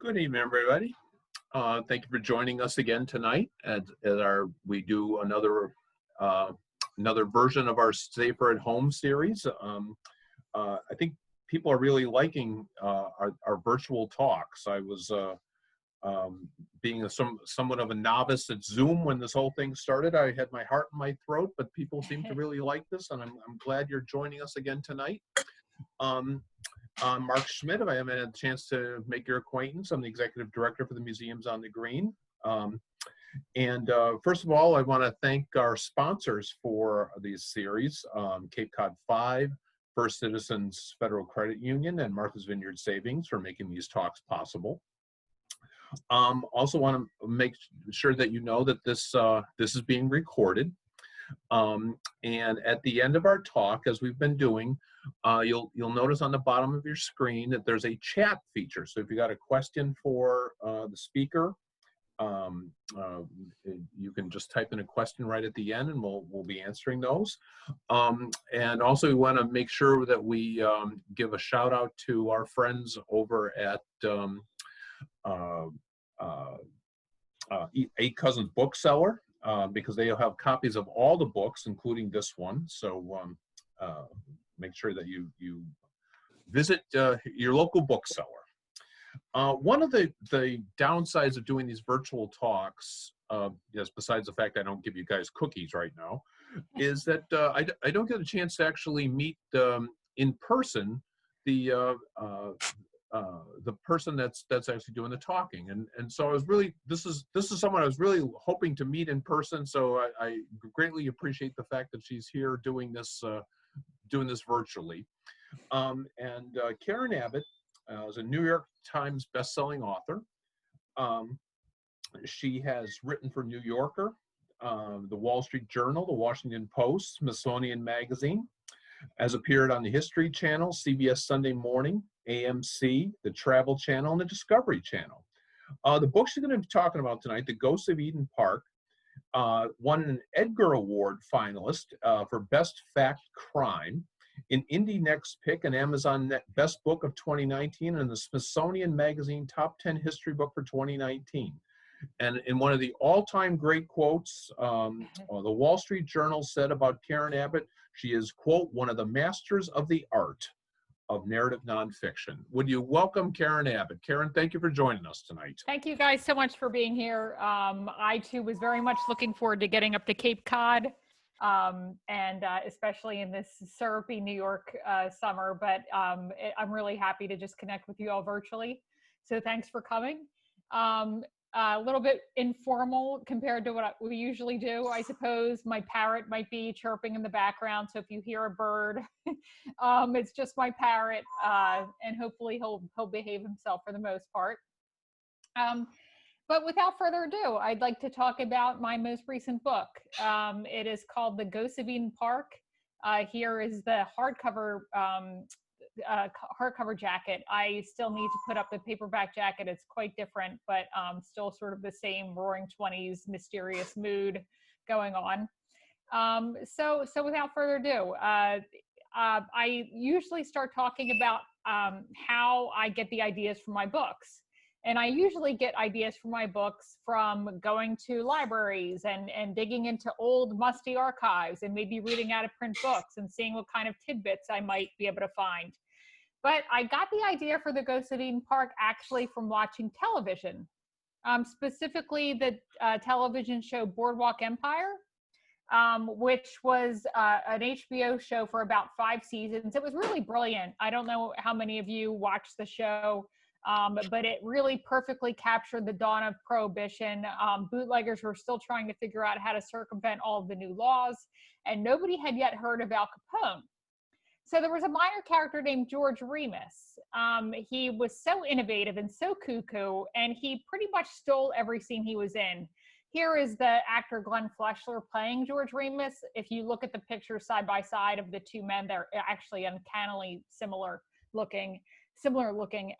Good evening, everybody. Thank you for joining us again tonight as we do another version of our Safer at Home series. I think people are really liking our virtual talks. I was being somewhat of a novice at Zoom when this whole thing started. I had my heart in my throat, but people seem to really like this, and I'm glad you're joining us again tonight. I'm Mark Schmidt. I haven't had a chance to make your acquaintance. I'm the executive director for the Museums on the Green. First of all, I want to thank our sponsors for these series, Cape Cod 5, First Citizens Federal Credit Union, and Martha's Vineyard Savings for making these talks possible. Also want to make sure that you know that this is being recorded. And at the end of our talk, as we've been doing, you'll notice on the bottom of your screen that there's a chat feature. So if you got a question for the speaker, you can just type in a question right at the end, and we'll be answering those. And also, we want to make sure that we give a shout out to our friends over at Eight Cousins Bookseller. Because they'll have copies of all the books, including this one. So make sure that you visit your local bookseller. One of the downsides of doing these virtual talks, yes, besides the fact I don't give you guys cookies right now, is that I don't get a chance to actually meet in person the person that's actually doing the talking, and so I was really this is someone I was really hoping to meet in person. So I greatly appreciate the fact that she's here doing this virtually. Karen Abbott is a New York Times best-selling author. She has written for New Yorker, the Wall Street Journal, the Washington Post, Smithsonian Magazine. Has appeared on the History Channel, CBS Sunday Morning, AMC, the Travel Channel, and the Discovery Channel. The book she's going to be talking about tonight, The Ghosts of Eden Park, won an Edgar Award finalist for Best Fact Crime, an Indie Next Pick, an Amazon Best Book of 2019, and the Smithsonian Magazine Top 10 History Book for 2019. And in one of the all-time great quotes, the Wall Street Journal said about Karen Abbott, she is, quote, one of the masters of the art of narrative nonfiction. Would you welcome Karen Abbott? Karen, thank you for joining us tonight. Thank you guys so much for being here. I too was very much looking forward to getting up to Cape Cod, and especially in this syrupy New York summer, but I'm really happy to just connect with you all virtually. So thanks for coming. A little bit informal compared to what we usually do, I suppose. My parrot might be chirping in the background, so if you hear a bird, it's just my parrot, and hopefully he'll behave himself for the most part. But without further ado, I'd like to talk about my most recent book. It is called The Ghosts of Eden Park. Here is the hardcover jacket. I still need to put up the paperback jacket. It's quite different, but still sort of the same Roaring 20s mysterious mood going on. So without further ado, I usually start talking about how I get the ideas for my books. And I usually get ideas for my books from going to libraries and digging into old musty archives and maybe reading out of print books and seeing what kind of tidbits I might be able to find. But I got the idea for The Ghosts of Eden Park actually from watching television, specifically the television show Boardwalk Empire, which was an HBO show for about 5 seasons. It was really brilliant. I don't know how many of you watched the show, but it really perfectly captured the dawn of Prohibition. Bootleggers were still trying to figure out how to circumvent all of the new laws, and nobody had yet heard of Al Capone. So there was a minor character named George Remus. He was so innovative and so cuckoo, and he pretty much stole every scene he was in. Here is the actor Glenn Fleshler playing George Remus. If you look at the pictures side by side of the two men, they're actually uncannily similar looking.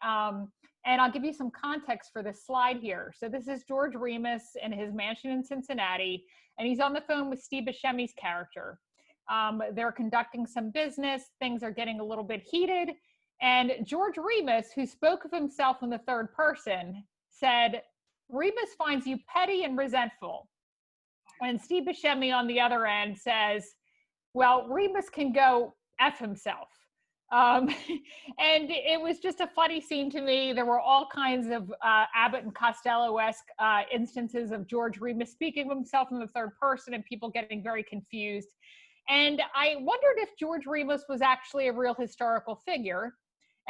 And I'll give you some context for this slide here. So this is George Remus in his mansion in Cincinnati, and he's on the phone with Steve Buscemi's character. They're conducting some business. Things are getting a little bit heated. And George Remus, who spoke of himself in the third person, said, Remus finds you petty and resentful. And Steve Buscemi on the other end says, well, Remus can go F himself. Um, and it was just a funny scene to me. There were all kinds of Abbott and Costello-esque instances of George Remus speaking of himself in the third person and people getting very confused. And I wondered if George Remus was actually a real historical figure.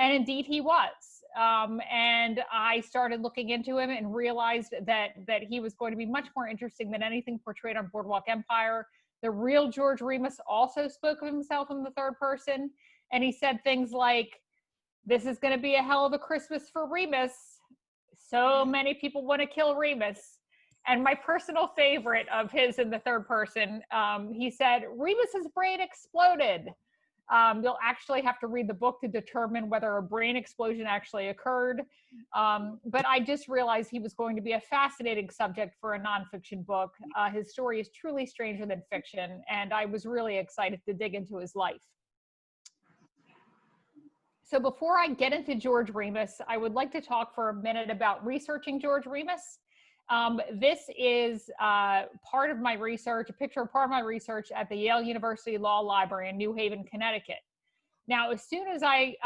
And indeed he was. And I started looking into him and realized that he was going to be much more interesting than anything portrayed on Boardwalk Empire. The real George Remus also spoke of himself in the third person. And he said things like, this is going to be a hell of a Christmas for Remus. So many people want to kill Remus. And my personal favorite of his in the third person, he said, Remus's brain exploded. You'll actually have to read the book to determine whether a brain explosion actually occurred. But I just realized he was going to be a fascinating subject for a nonfiction book. His story is truly stranger than fiction, and I was really excited to dig into his life. So before I get into George Remus, I would like to talk for a minute about researching George Remus. This is part of my research, a picture of part of my research at the Yale University Law Library in New Haven, Connecticut. Now, as soon as I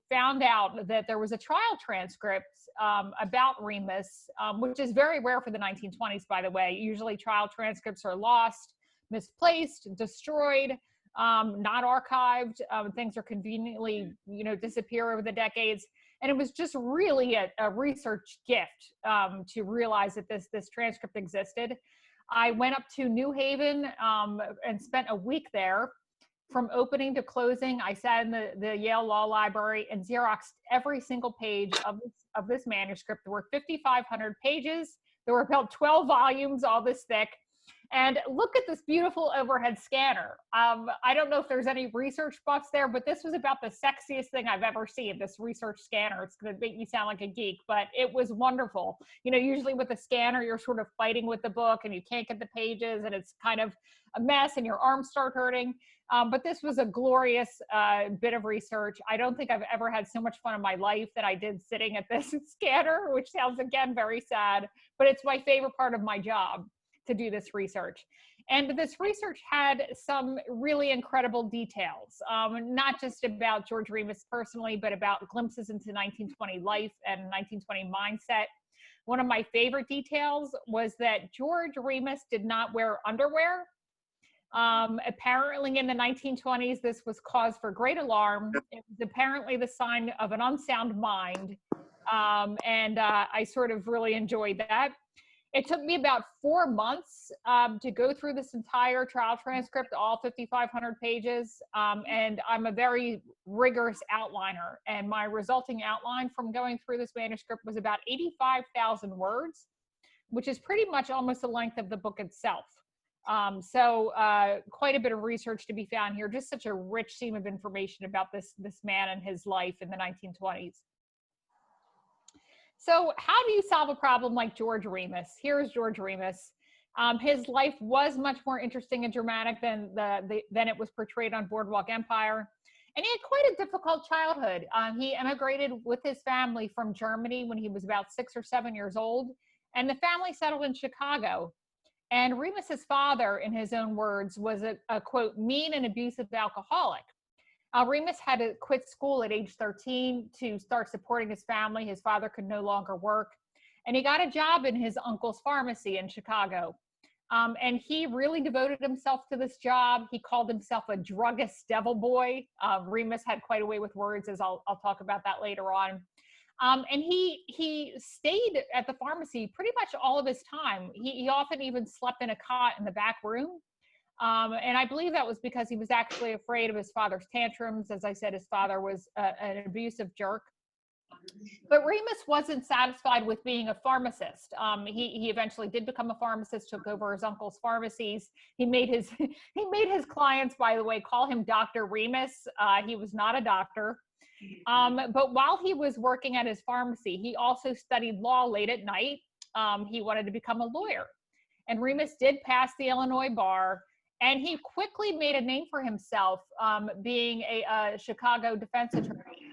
found out that there was a trial transcript about Remus, which is very rare for the 1920s, by the way. Usually trial transcripts are lost, misplaced, destroyed, not archived. Things are conveniently, disappear over the decades. And it was just really a research gift to realize that this transcript existed. I went up to New Haven and spent a week there. From opening to closing, I sat in the Yale Law Library and Xeroxed every single page of this manuscript. There were 5,500 pages. There were about 12 volumes, all this thick. And look at this beautiful overhead scanner. I don't know if there's any research buffs there, but this was about the sexiest thing I've ever seen, this research scanner. It's going to make me sound like a geek, but it was wonderful. Usually with a scanner, you're sort of fighting with the book and you can't get the pages and it's kind of a mess and your arms start hurting. But this was a glorious bit of research. I don't think I've ever had so much fun in my life that I did sitting at this scanner, which sounds, again, very sad, but it's my favorite part of my job to do this research. And this research had some really incredible details, not just about George Remus personally, but about glimpses into 1920 life and 1920 mindset. One of my favorite details was that George Remus did not wear underwear. Apparently in the 1920s, this was cause for great alarm. It was apparently the sign of an unsound mind. And I sort of really enjoyed that. It took me about 4 months to go through this entire trial transcript, all 5,500 pages. And I'm a very rigorous outliner. And my resulting outline from going through this manuscript was about 85,000 words, which is pretty much almost the length of the book itself. So quite a bit of research to be found here, just such a rich seam of information about this man and his life in the 1920s. So how do you solve a problem like George Remus? Here's George Remus. His life was much more interesting and dramatic than it was portrayed on Boardwalk Empire. And he had quite a difficult childhood. He emigrated with his family from Germany when he was about 6 or 7 years old. And the family settled in Chicago. And Remus's father, in his own words, was a quote, mean and abusive alcoholic. Remus had to quit school at age 13 to start supporting his family. His father could no longer work. And he got a job in his uncle's pharmacy in Chicago. And he really devoted himself to this job. He called himself a druggist devil boy. Remus had quite a way with words, as I'll talk about that later on. And he stayed at the pharmacy pretty much all of his time. He often even slept in a cot in the back room. And I believe that was because he was actually afraid of his father's tantrums. As I said, his father was an abusive jerk. But Remus wasn't satisfied with being a pharmacist. He eventually did become a pharmacist, took over his uncle's pharmacies. He made his clients, by the way, call him Dr. Remus. He was not a doctor. But while he was working at his pharmacy, he also studied law late at night. He wanted to become a lawyer. And Remus did pass the Illinois bar, and he quickly made a name for himself being a Chicago defense attorney.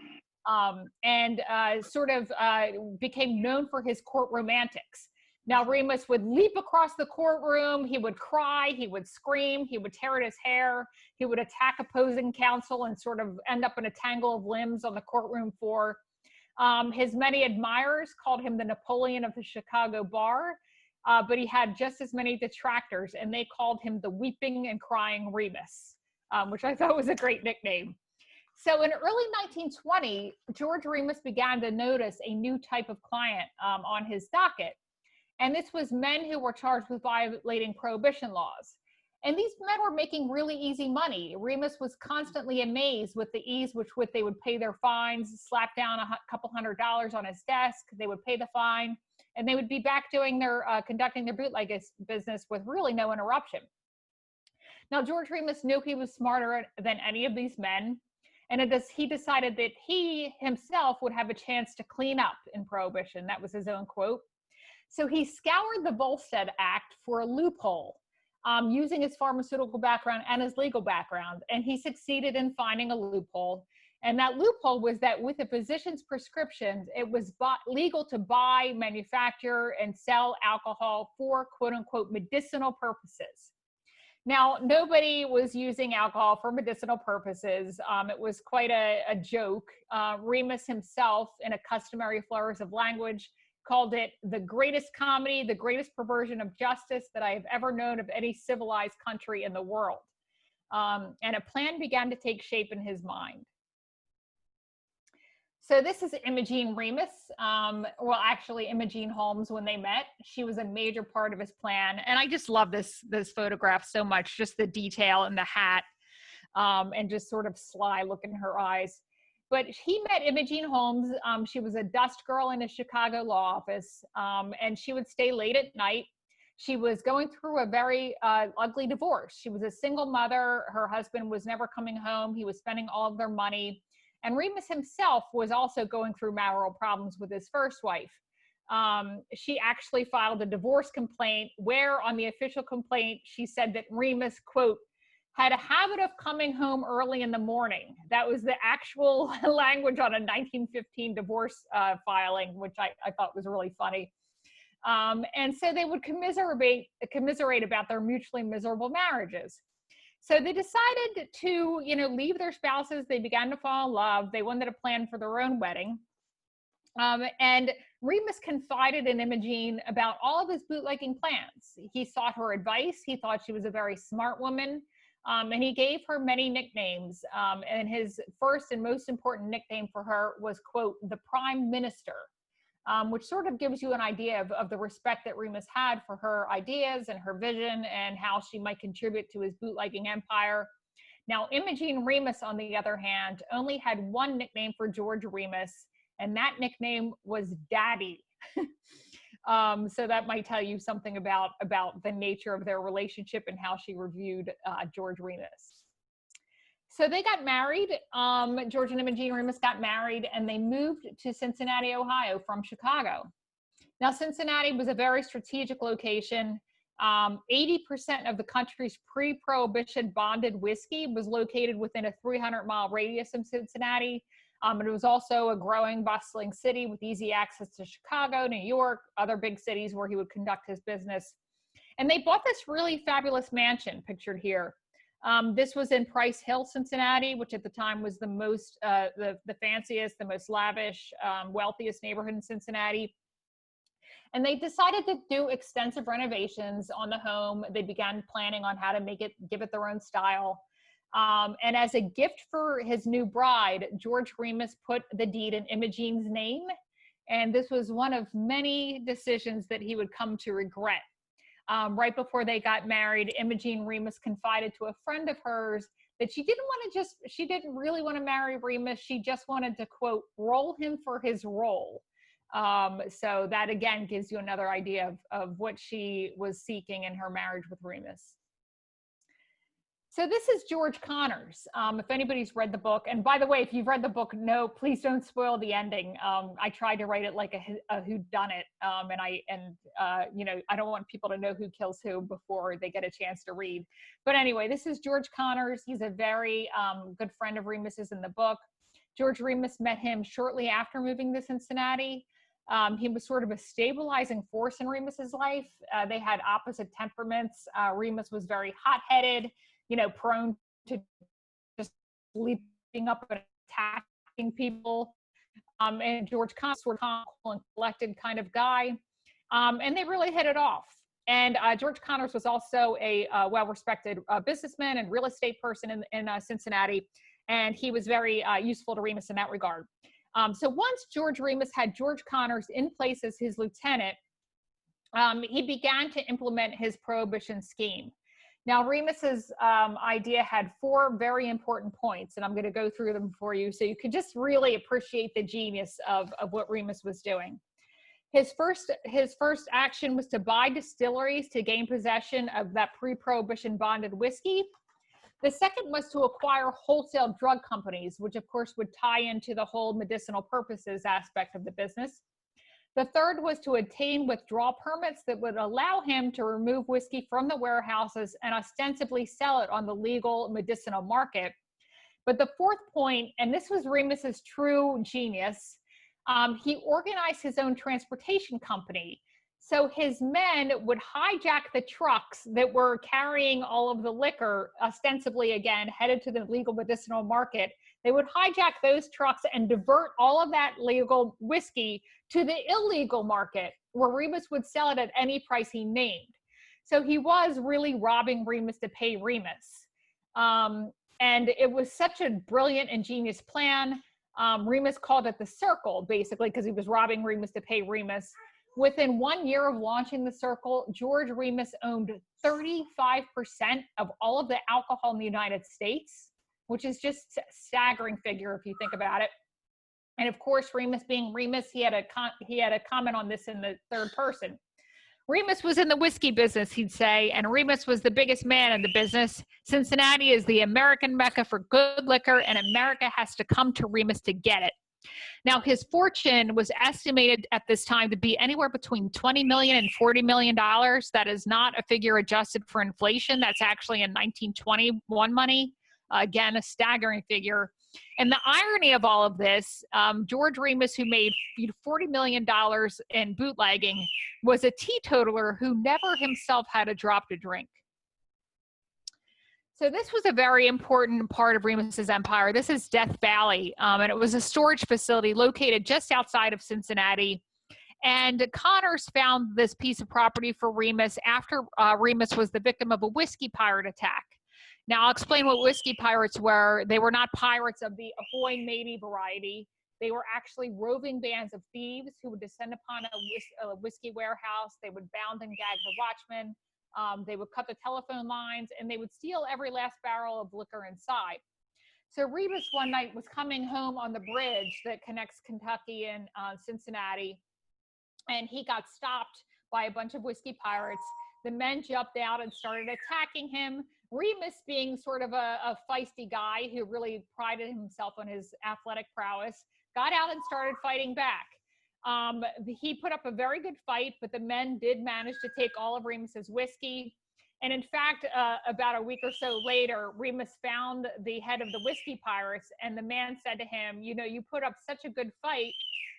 became known for his courtroom antics. Now, Remus would leap across the courtroom, he would cry, he would scream, he would tear at his hair, he would attack opposing counsel and sort of end up in a tangle of limbs on the courtroom floor. His many admirers called him the Napoleon of the Chicago bar, but he had just as many detractors, and they called him the Weeping and Crying Remus, which I thought was a great nickname. So in early 1920, George Remus began to notice a new type of client on his docket. And this was men who were charged with violating prohibition laws. And these men were making really easy money. Remus was constantly amazed with the ease with which they would pay their fines, slap down a couple $100s on his desk, they would pay the fine, and they would be back doing their, conducting their bootleg business with really no interruption. Now, George Remus knew he was smarter than any of these men, and he decided that he himself would have a chance to clean up in prohibition. That was his own quote. So he scoured the Volstead Act for a loophole, using his pharmaceutical background and his legal background, and he succeeded in finding a loophole. And that loophole was that with a physician's prescriptions, it was legal to buy, manufacture, and sell alcohol for quote unquote medicinal purposes. Now, nobody was using alcohol for medicinal purposes. It was quite a joke. Remus himself, in a customary flourish of language, called it the greatest comedy, the greatest perversion of justice that I have ever known of any civilized country in the world. And a plan began to take shape in his mind. So this is Imogene Remus. Well, actually, Imogene Holmes, when they met, she was a major part of his plan. And I just love this photograph so much, just the detail in the hat, and just sort of sly look in her eyes. But he met Imogene Holmes. She was a dust girl in a Chicago law office, and she would stay late at night. She was going through a very ugly divorce. She was a single mother. Her husband was never coming home. He was spending all of their money. And Remus himself was also going through marital problems with his first wife. She actually filed a divorce complaint where on the official complaint, she said that Remus, quote, had a habit of coming home early in the morning. That was the actual language on a 1915 divorce filing, which I thought was really funny. And so they would commiserate about their mutually miserable marriages. So they decided to, leave their spouses. They began to fall in love. They wanted a plan for their own wedding. And Remus confided in Imogene about all of his bootlegging plans. He sought her advice. He thought she was a very smart woman. And he gave her many nicknames. And his first and most important nickname for her was, quote, the Prime Minister, which sort of gives you an idea of the respect that Remus had for her ideas and her vision and how she might contribute to his bootlegging empire. Now, Imogene Remus, on the other hand, only had one nickname for George Remus, and that nickname was Daddy. So that might tell you something about the nature of their relationship and how she reviewed George Remus. So they got married. George and Imogene Remus got married, and they moved to Cincinnati, Ohio from Chicago. Now, Cincinnati was a very strategic location. 80% of the country's pre-prohibition bonded whiskey was located within a 300-mile radius of Cincinnati. And it was also a growing, bustling city with easy access to Chicago, New York, other big cities where he would conduct his business. And they bought this really fabulous mansion pictured here. This was in Price Hill, Cincinnati, which at the time was the most, the fanciest, the most lavish, wealthiest neighborhood in Cincinnati. And they decided to do extensive renovations on the home. They began planning on how to give it their own style. And as a gift for his new bride, George Remus put the deed in Imogene's name. And this was one of many decisions that he would come to regret. Right before they got married, Imogene Remus confided to a friend of hers that she didn't really want to marry Remus. She just wanted to, quote, roll him for his role. So that again gives you another idea of what she was seeking in her marriage with Remus. So this is George Connors. If anybody's read the book, and by the way, if you've read the book, no, please don't spoil the ending. I tried to write it like a whodunit, and I don't want people to know who kills who before they get a chance to read. But anyway, this is George Connors. He's a very good friend of Remus's in the book. George Remus met him shortly after moving to Cincinnati. He was sort of a stabilizing force in Remus's life. They had opposite temperaments. Remus was very hot-headed, prone to just leaping up and attacking people. And George Connors was sort of calm and collected kind of guy. And they really hit it off. And George Connors was also a well-respected businessman and real estate person in Cincinnati. And he was very useful to Remus in that regard. So once George Remus had George Connors in place as his lieutenant, he began to implement his prohibition scheme. Now, Remus's idea had 4 very important points, and I'm going to go through them for you so you can just really appreciate the genius of what Remus was doing. His first action was to buy distilleries to gain possession of that pre-prohibition bonded whiskey. The second was to acquire wholesale drug companies, which of course would tie into the whole medicinal purposes aspect of the business. The third was to obtain withdrawal permits that would allow him to remove whiskey from the warehouses and ostensibly sell it on the legal medicinal market. But the fourth point, and this was Remus's true genius, he organized his own transportation company. So his men would hijack the trucks that were carrying all of the liquor, ostensibly, again, headed to the legal medicinal market. They would hijack those trucks and divert all of that legal whiskey to the illegal market, where Remus would sell it at any price he named. So he was really robbing Remus to pay Remus. And it was such a brilliant and genius plan. Remus called it the Circle, basically, because he was robbing Remus to pay Remus. Within 1 year of launching the Circle, George Remus owned 35% of all of the alcohol in the United States, which is just a staggering figure if you think about it. And of course, Remus being Remus, he had a comment on this in the third person. Remus was in the whiskey business, he'd say, and Remus was the biggest man in the business. Cincinnati is the American mecca for good liquor, and America has to come to Remus to get it. Now, his fortune was estimated at this time to be anywhere between $20 million and $40 million. That is not a figure adjusted for inflation. That's actually in 1921 money. Again, a staggering figure. And the irony of all of this, George Remus, who made $40 million in bootlegging, was a teetotaler who never himself had a drop to drink. So this was a very important part of Remus's empire. This is Death Valley, and it was a storage facility located just outside of Cincinnati. And Connors found this piece of property for Remus after Remus was the victim of a whiskey pirate attack. Now, I'll explain what whiskey pirates were. They were not pirates of the ahoy matey variety. They were actually roving bands of thieves who would descend upon a whiskey warehouse. They would bound and gag the watchman. They would cut the telephone lines, and they would steal every last barrel of liquor inside. So Remus one night was coming home on the bridge that connects Kentucky and Cincinnati, and he got stopped by a bunch of whiskey pirates. The men jumped out and started attacking him. Remus, being sort of a feisty guy who really prided himself on his athletic prowess, got out and started fighting back. He put up a very good fight, but the men did manage to take all of Remus's whiskey. And in fact, about a week or so later, Remus found the head of the whiskey pirates, and the man said to him, you put up such a good fight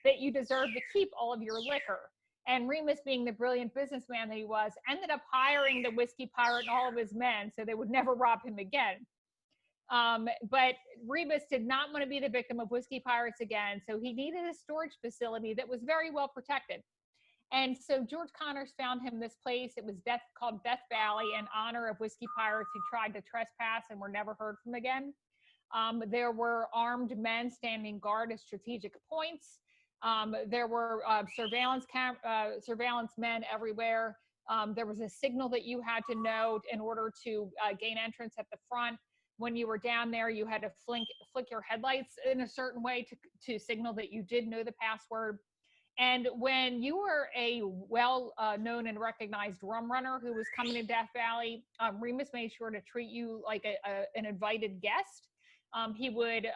that you deserve to keep all of your liquor. And Remus, being the brilliant businessman that he was, ended up hiring the whiskey pirate and all of his men so they would never rob him again. But Remus did not want to be the victim of whiskey pirates again, so he needed a storage facility that was very well protected. And so George Connors found him this place. It was called Death Valley, in honor of whiskey pirates who tried to trespass and were never heard from again. There were armed men standing guard at strategic points. There were surveillance men everywhere. There was a signal that you had to know in order to gain entrance at the front. When you were down there, you had to flick your headlights in a certain way to signal that you did know the password. And when you were a well-known and recognized rum runner who was coming to Death Valley, Remus made sure to treat you like an invited guest. He would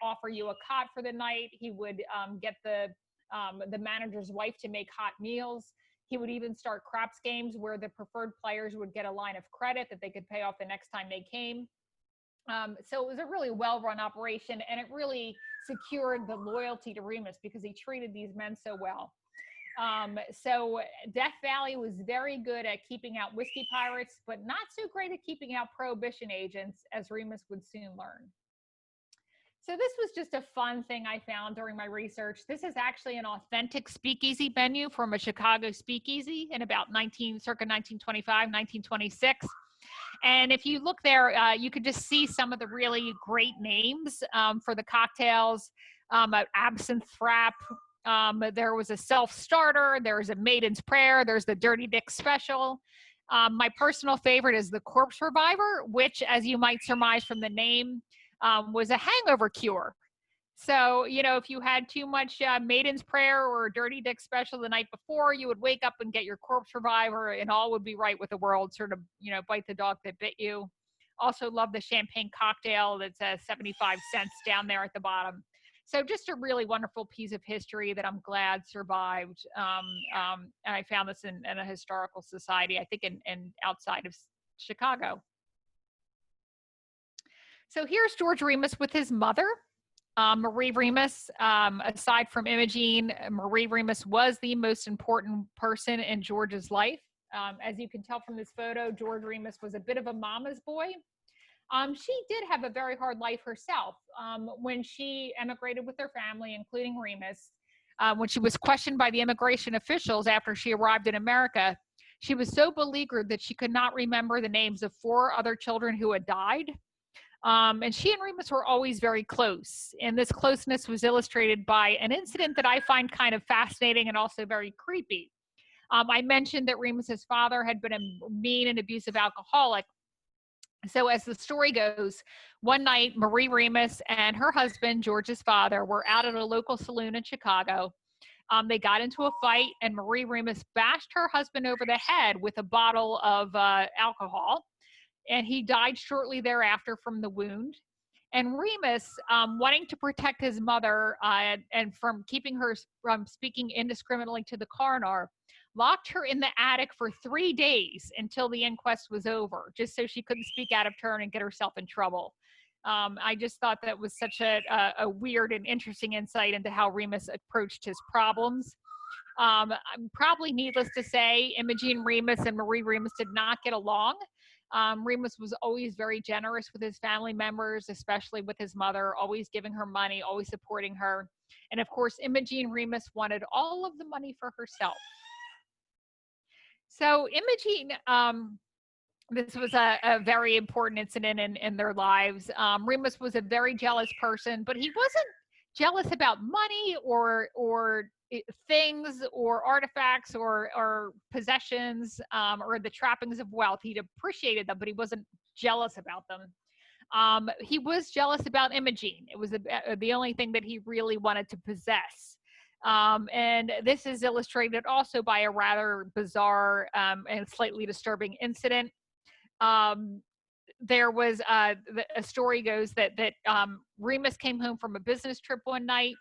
offer you a cot for the night. He would get the manager's wife to make hot meals. He would even start craps games where the preferred players would get a line of credit that they could pay off the next time they came. So it was a really well-run operation, and it really secured the loyalty to Remus because he treated these men so well. So Death Valley was very good at keeping out whiskey pirates, but not so great at keeping out prohibition agents, as Remus would soon learn. So this was just a fun thing I found during my research. This is actually an authentic speakeasy venue from a Chicago speakeasy in about circa 1925, 1926. And if you look there, you could just see some of the really great names for the cocktails. Absinthe Frap. There was a self-starter. There was a Maiden's Prayer. There's the Dirty Dick Special. My personal favorite is the Corpse Reviver, which, as you might surmise from the name, was a hangover cure. So, you know, if you had too much Maiden's Prayer or Dirty Dick Special the night before, you would wake up and get your Corpse Reviver and all would be right with the world, sort of, you know, bite the dog that bit you. Also love the champagne cocktail that's 75 cents down there at the bottom. So just a really wonderful piece of history that I'm glad survived. And I found this in a historical society, I think in outside of Chicago. So here's George Remus with his mother. Marie Remus, aside from Imogene, Marie Remus was the most important person in George's life. As you can tell from this photo, George Remus was a bit of a mama's boy. She did have a very hard life herself. When she emigrated with her family, including Remus, when she was questioned by the immigration officials after she arrived in America, she was so beleaguered that she could not remember the names of 4 other children who had died. And she and Remus were always very close. And this closeness was illustrated by an incident that I find kind of fascinating and also very creepy. I mentioned that Remus's father had been a mean and abusive alcoholic. So as the story goes, one night, Marie Remus and her husband, George's father, were out at a local saloon in Chicago. They got into a fight, and Marie Remus bashed her husband over the head with a bottle of alcohol. And he died shortly thereafter from the wound. And Remus, wanting to protect his mother and from keeping her from speaking indiscriminately to the coroner, locked her in the attic for 3 days until the inquest was over, just so she couldn't speak out of turn and get herself in trouble. I just thought that was such a weird and interesting insight into how Remus approached his problems. Probably needless to say, Imogene Remus and Marie Remus did not get along. Remus was always very generous with his family members, especially with his mother, always giving her money, always supporting her. And of course, Imogene Remus wanted all of the money for herself. So Imogene, this was a very important incident in their lives. Remus was a very jealous person, but he wasn't jealous about money or things or artifacts or possessions or the trappings of wealth. He appreciated them, but he wasn't jealous about them. He was jealous about Imogene. It was the only thing that he really wanted to possess. And this is illustrated also by a rather bizarre and slightly disturbing incident. There was a story goes that Remus came home from a business trip one night,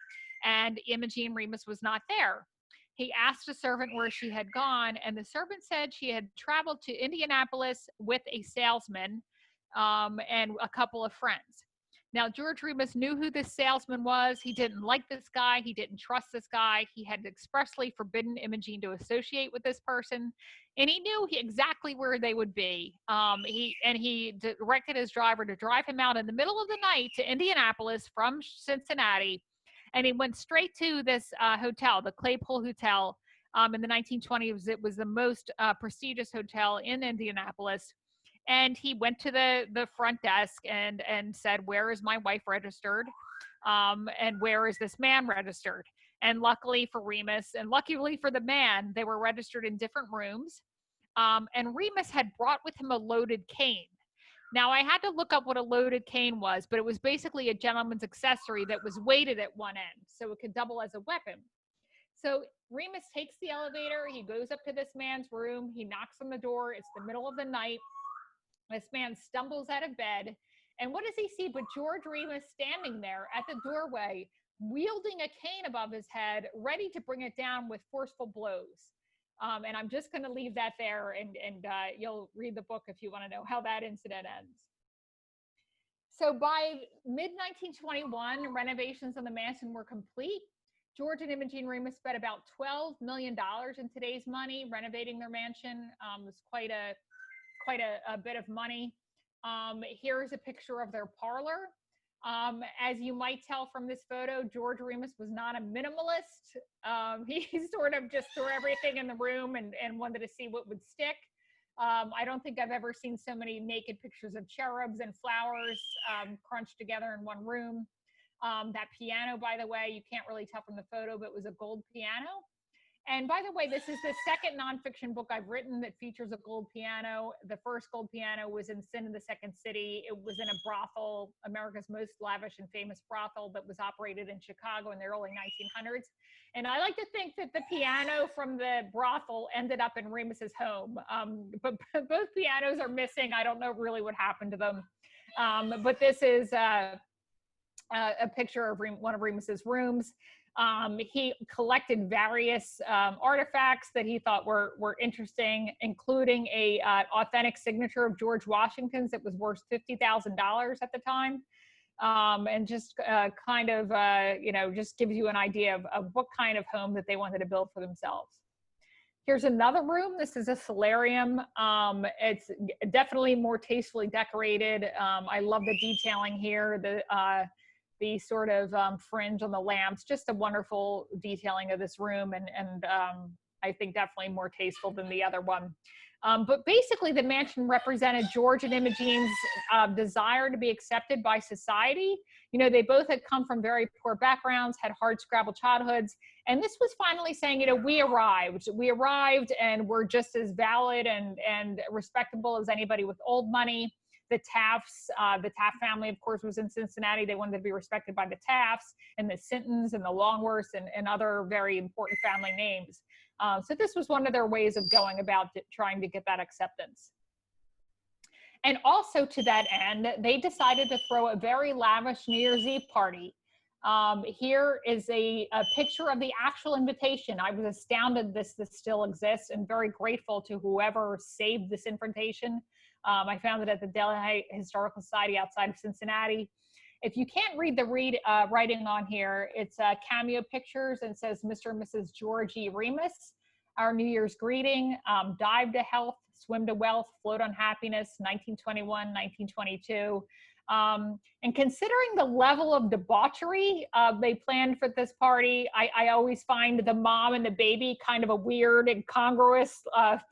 and Imogene Remus was not there. He asked a servant where she had gone, and the servant said she had traveled to Indianapolis with a salesman and a couple of friends. Now, George Remus knew who this salesman was. He didn't like this guy. He didn't trust this guy. He had expressly forbidden Imogene to associate with this person. And he knew exactly where they would be. He directed his driver to drive him out in the middle of the night to Indianapolis from Cincinnati. And he went straight to this hotel, the Claypool Hotel. In the 1920s, it was the most prestigious hotel in Indianapolis. And he went to the front desk and said, "Where is my wife registered? And where is this man registered?" And luckily for Remus and luckily for the man, they were registered in different rooms. And Remus had brought with him a loaded cane. Now, I had to look up what a loaded cane was, but it was basically a gentleman's accessory that was weighted at one end, so it could double as a weapon. So Remus takes the elevator. He goes up to this man's room. He knocks on the door. It's the middle of the night. This man stumbles out of bed, and what does he see but George Remus standing there at the doorway, wielding a cane above his head, ready to bring it down with forceful blows. And I'm just going to leave that there, and you'll read the book if you want to know how that incident ends. So by mid-1921, renovations on the mansion were complete. George and Imogene Remus spent about $12 million in today's money renovating their mansion. It was quite a bit of money. Here is a picture of their parlor. As you might tell from this photo, George Remus was not a minimalist. He sort of just threw everything in the room and wanted to see what would stick. I don't think I've ever seen so many naked pictures of cherubs and flowers crunched together in one room. That piano, by the way, you can't really tell from the photo, but it was a gold piano. And by the way, this is the second nonfiction book I've written that features a gold piano. The first gold piano was in Sin in the Second City. It was in a brothel, America's most lavish and famous brothel that was operated in Chicago in the early 1900s. And I like to think that the piano from the brothel ended up in Remus's home. But both pianos are missing. I don't know really what happened to them. But this is a picture of one of Remus's rooms. He collected various artifacts that he thought were interesting, including a authentic signature of George Washington's that was worth $50,000 at the time. And just kind of, just gives you an idea of what kind of home that they wanted to build for themselves. Here's another room. This is a solarium. It's definitely more tastefully decorated. I love the detailing here. The sort of fringe on the lamps, just a wonderful detailing of this room, and I think definitely more tasteful than the other one. But basically the mansion represented George and Imogene's desire to be accepted by society. You know, they both had come from very poor backgrounds, had hard scrabble childhoods, and this was finally saying, you know, we arrived and we're just as valid and respectable as anybody with old money. The Taft family, of course, was in Cincinnati. They wanted to be respected by the Tafts and the Sintons and the Longworths and other very important family names. So this was one of their ways of going about trying to get that acceptance. And also to that end, they decided to throw a very lavish New Year's Eve party. Here is a picture of the actual invitation. I was astounded this still exists, and very grateful to whoever saved this invitation. I found it at the Delhi Historical Society outside of Cincinnati. If you can't read the writing on here, it's cameo pictures, and says Mr. and Mrs. George E. Remus, our New Year's greeting, dive to health, swim to wealth, float on happiness, 1921, 1922. And considering the level of debauchery they planned for this party, I always find the mom and the baby kind of a weird, incongruous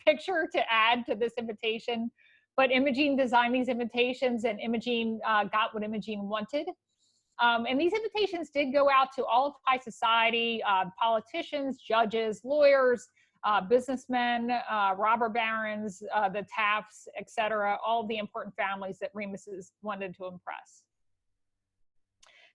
picture to add to this invitation. But Imogene designed these invitations, and Imogene got what Imogene wanted. And these invitations did go out to all of high society, politicians, judges, lawyers, businessmen, robber barons, the Tafts, etc., all of the important families that Remuses wanted to impress.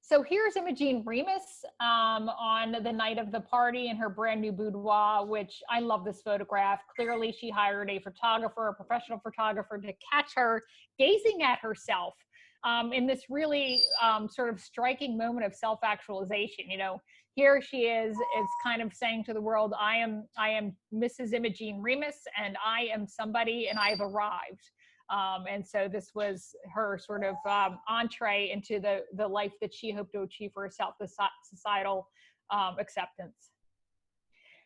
So here's Imogene Remus on the night of the party in her brand new boudoir, which I love this photograph. Clearly she hired a photographer, a professional photographer, to catch her gazing at herself in this really sort of striking moment of self-actualization. You know, here she is kind of saying to the world, I am Mrs. Imogene Remus, and I am somebody, and I've arrived. And so this was her sort of entree into the life that she hoped to achieve for herself, the societal acceptance.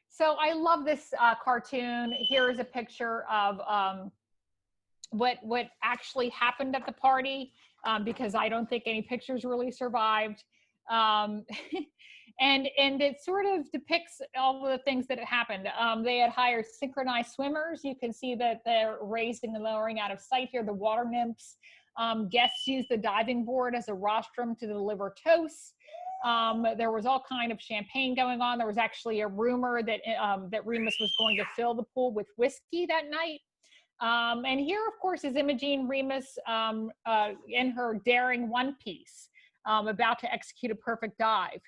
So I love this cartoon. Here is a picture of what actually happened at the party, because I don't think any pictures really survived. And it sort of depicts all of the things that had happened. They had hired synchronized swimmers. You can see that they're raising and lowering out of sight here, the water nymphs. Guests used the diving board as a rostrum to deliver toasts. There was all kind of champagne going on. There was actually a rumor that that Remus was going to fill the pool with whiskey that night. And here, of course, is Imogene Remus in her daring one piece, about to execute a perfect dive.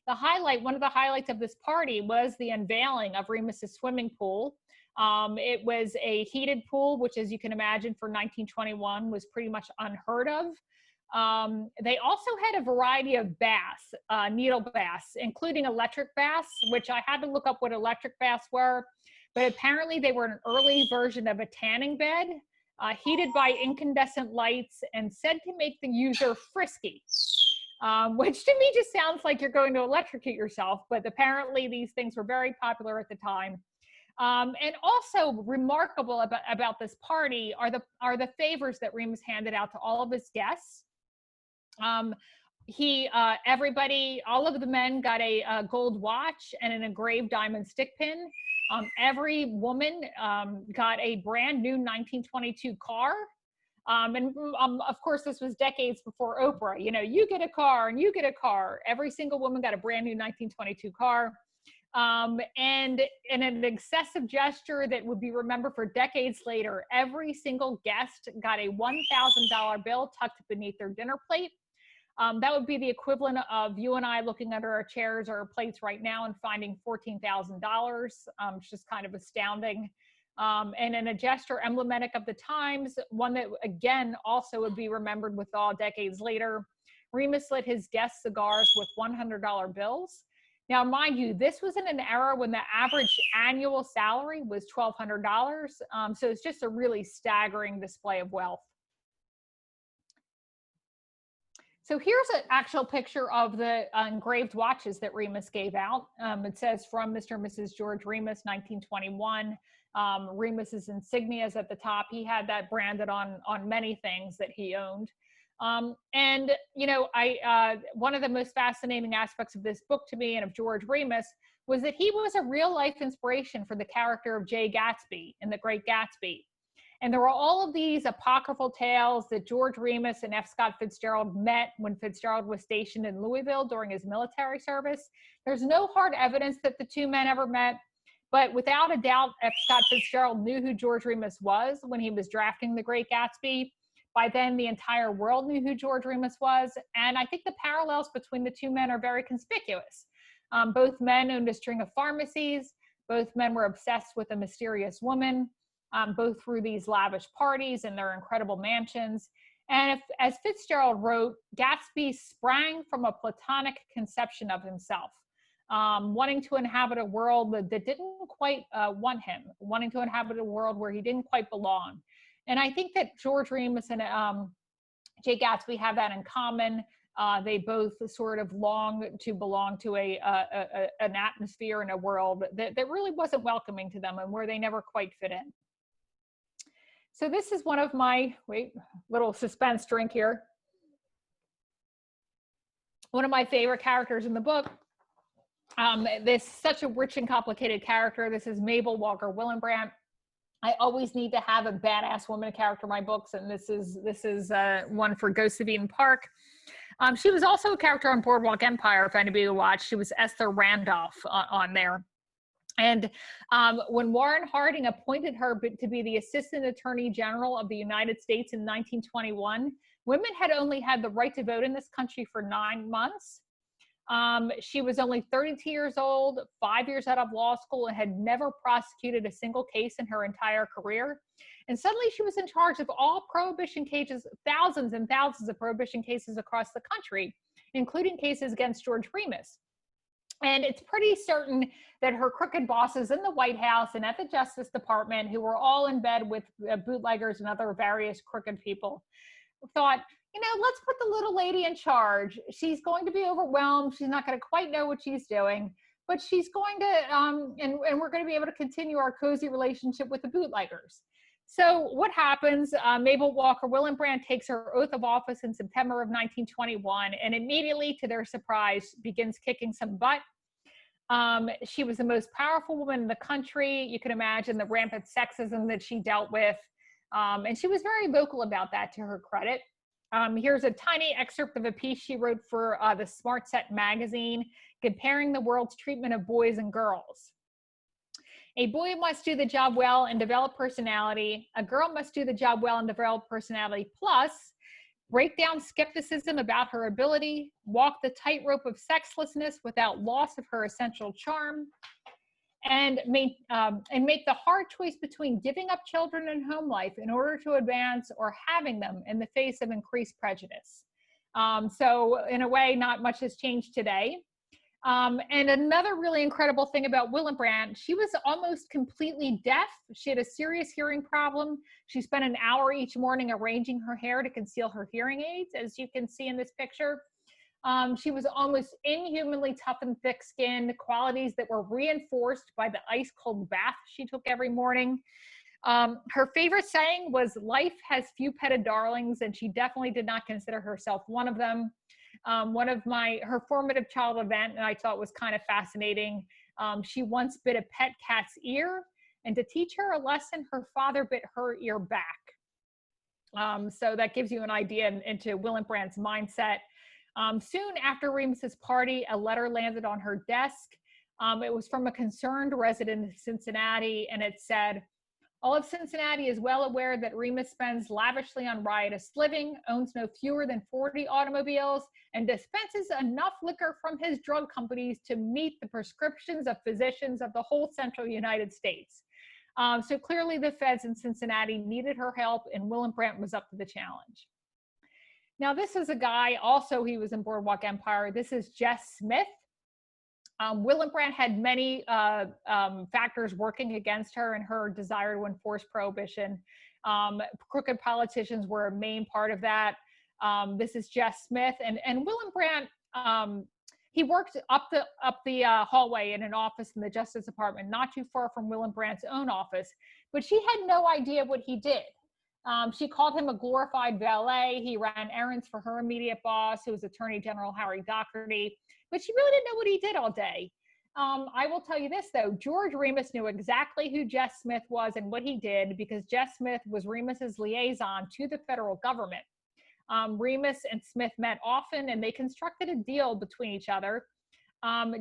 One of the highlights of this party was the unveiling of Remus's swimming pool. It was a heated pool, which, as you can imagine, for 1921 was pretty much unheard of. They also had a variety of baths, needle baths, including electric baths, which I had to look up what electric baths were, but apparently they were an early version of a tanning bed. heated by incandescent lights and said to make the user frisky, which to me just sounds like you're going to electrocute yourself, but apparently these things were very popular at the time. And also remarkable about this party are the favors that Remus handed out to all of his guests. Everybody, all of the men got a gold watch and an engraved diamond stick pin. Every woman got a brand new 1922 car. Of course, this was decades before Oprah. You know, you get a car and you get a car. Every single woman got a brand new 1922 car. And in an excessive gesture that would be remembered for decades later, every single guest got a $1,000 bill tucked beneath their dinner plate. That would be the equivalent of you and I looking under our chairs or our plates right now and finding $14,000. It's just kind of astounding. And in a gesture emblematic of the times, one that again also would be remembered with all decades later, Remus lit his guests cigars with $100 bills. Now, mind you, this was in an era when the average annual salary was $1,200. So it's just a really staggering display of wealth. So here's an actual picture of the engraved watches that Remus gave out. It says from Mr. and Mrs. George Remus, 1921. Remus's insignias at the top. He had that branded on many things that he owned. And, you know, one of the most fascinating aspects of this book to me and of George Remus was that he was a real life inspiration for the character of Jay Gatsby in The Great Gatsby. And there were all of these apocryphal tales that George Remus and F. Scott Fitzgerald met when Fitzgerald was stationed in Louisville during his military service. There's no hard evidence that the two men ever met, but without a doubt, F. Scott Fitzgerald knew who George Remus was when he was drafting The Great Gatsby. By then, the entire world knew who George Remus was. And I think the parallels between the two men are very conspicuous. Both men owned a string of pharmacies. Both men were obsessed with a mysterious woman. Both through these lavish parties and their incredible mansions. And as Fitzgerald wrote, Gatsby sprang from a platonic conception of himself, wanting to inhabit a world that didn't quite want him, wanting to inhabit a world where he didn't quite belong. And I think that George Remus and Jay Gatsby have that in common. They both sort of long to belong to an atmosphere and a world that really wasn't welcoming to them and where they never quite fit in. So this is one of my, little suspense drink here. One of my favorite characters in the book. This such a rich and complicated character. This is Mabel Walker Willebrandt. I always need to have a badass woman character in my books, and this is one for Ghosts of Eden Park. She was also a character on Boardwalk Empire, if anybody would watch. She was Esther Randolph on there. And when Warren Harding appointed her to be the Assistant Attorney General of the United States in 1921, women had only had the right to vote in this country for 9 months. She was only 32 years old, 5 years out of law school, and had never prosecuted a single case in her entire career. And suddenly she was in charge of all prohibition cases, thousands and thousands of prohibition cases across the country, including cases against George Remus. And it's pretty certain that her crooked bosses in the White House and at the Justice Department, who were all in bed with bootleggers and other various crooked people, thought, you know, let's put the little lady in charge. She's going to be overwhelmed. She's not going to quite know what she's doing, but she's going to, and we're going to be able to continue our cozy relationship with the bootleggers. So what happens? Mabel Walker Willebrandt takes her oath of office in September of 1921, and immediately, to their surprise, begins kicking some butt. She was the most powerful woman in the country. You can imagine the rampant sexism that she dealt with. And she was very vocal about that, to her credit. Here's a tiny excerpt of a piece she wrote for the Smart Set magazine, comparing the world's treatment of boys and girls. A boy must do the job well and develop personality. A girl must do the job well and develop personality, plus break down skepticism about her ability, walk the tightrope of sexlessness without loss of her essential charm, and make the hard choice between giving up children and home life in order to advance or having them in the face of increased prejudice. So in a way, not much has changed today. And another really incredible thing about Willebrandt, she was almost completely deaf. She had a serious hearing problem. She spent an hour each morning arranging her hair to conceal her hearing aids, as you can see in this picture. She was almost inhumanly tough and thick-skinned, qualities that were reinforced by the ice-cold bath she took every morning. Her favorite saying was, "Life has few petted darlings," and she definitely did not consider herself one of them. One of her formative child event, and I thought was kind of fascinating. She once bit a pet cat's ear, and to teach her a lesson, her father bit her ear back. So that gives you an idea into Willenbrandt's mindset. Soon after Remus's party, a letter landed on her desk. It was from a concerned resident of Cincinnati, and it said, "All of Cincinnati is well aware that Remus spends lavishly on riotous living, owns no fewer than 40 automobiles, and dispenses enough liquor from his drug companies to meet the prescriptions of physicians of the whole central United States." So clearly the feds in Cincinnati needed her help, and Willebrandt was up to the challenge. Now, this is a guy, also he was in Boardwalk Empire. This is Jess Smith. Willebrandt had many factors working against her and her desire to enforce prohibition. Crooked politicians were a main part of that. This is Jess Smith, and Willebrandt, he worked up the hallway in an office in the Justice Department, not too far from Willenbrandt's own office, but she had no idea what he did. She called him a glorified valet. He ran errands for her immediate boss, who was Attorney General Harry Doherty, but she really didn't know what he did all day. I will tell you this, though. George Remus knew exactly who Jess Smith was and what he did, because Jess Smith was Remus's liaison to the federal government. Remus and Smith met often, and they constructed a deal between each other.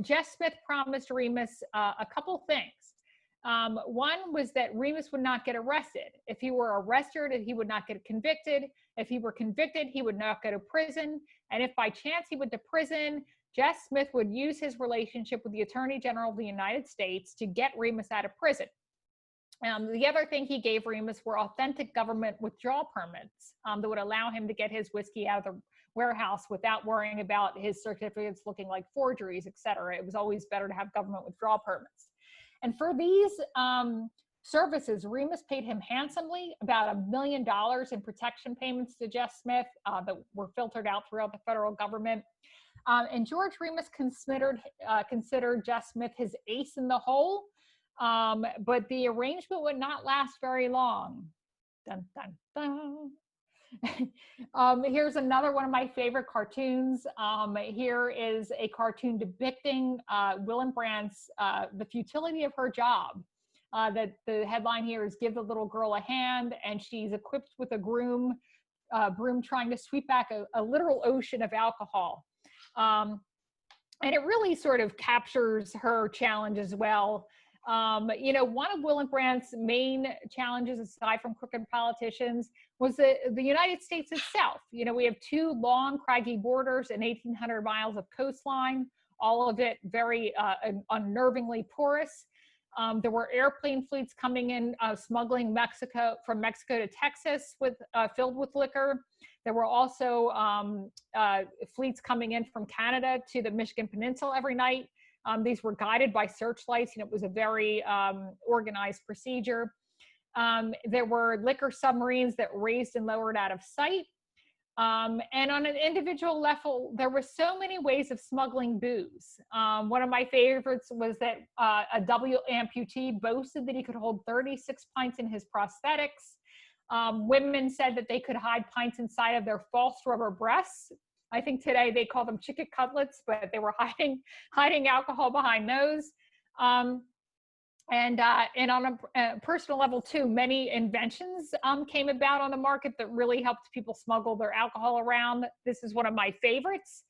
Jess Smith promised Remus a couple things. One was that Remus would not get arrested. If he were arrested, he would not get convicted. If he were convicted, he would not go to prison. And if by chance he went to prison, Jess Smith would use his relationship with the Attorney General of the United States to get Remus out of prison. The other thing he gave Remus were authentic government withdrawal permits that would allow him to get his whiskey out of the warehouse without worrying about his certificates looking like forgeries, etc. It was always better to have government withdrawal permits. And for these services, Remus paid him handsomely, about $1 million in protection payments to Jess Smith that were filtered out throughout the federal government. And George Remus considered Jess Smith his ace in the hole, but the arrangement would not last very long. Dun, dun, dun. Here's another one of my favorite cartoons. Here is a cartoon depicting Willenbrandt's The Futility of Her Job. That the headline here is "Give the Little Girl a Hand," and she's equipped with a broom trying to sweep back a literal ocean of alcohol. And it really sort of captures her challenge as well. You know, one of Willenbrandt's main challenges, aside from crooked politicians, was the United States itself. You know, we have two long, craggy borders and 1,800 miles of coastline, all of it very unnervingly porous. There were airplane fleets coming in, smuggling from Mexico to Texas filled with liquor. There were also fleets coming in from Canada to the Michigan Peninsula every night. These were guided by searchlights, and it was a very organized procedure. There were liquor submarines that raised and lowered out of sight. And on an individual level, there were so many ways of smuggling booze. One of my favorites was that a W amputee boasted that he could hold 36 pints in his prosthetics. Women said that they could hide pints inside of their false rubber breasts. I think today they call them chicken cutlets, but they were hiding alcohol behind those. And on a personal level too, many inventions came about on the market that really helped people smuggle their alcohol around. This is one of my favorites.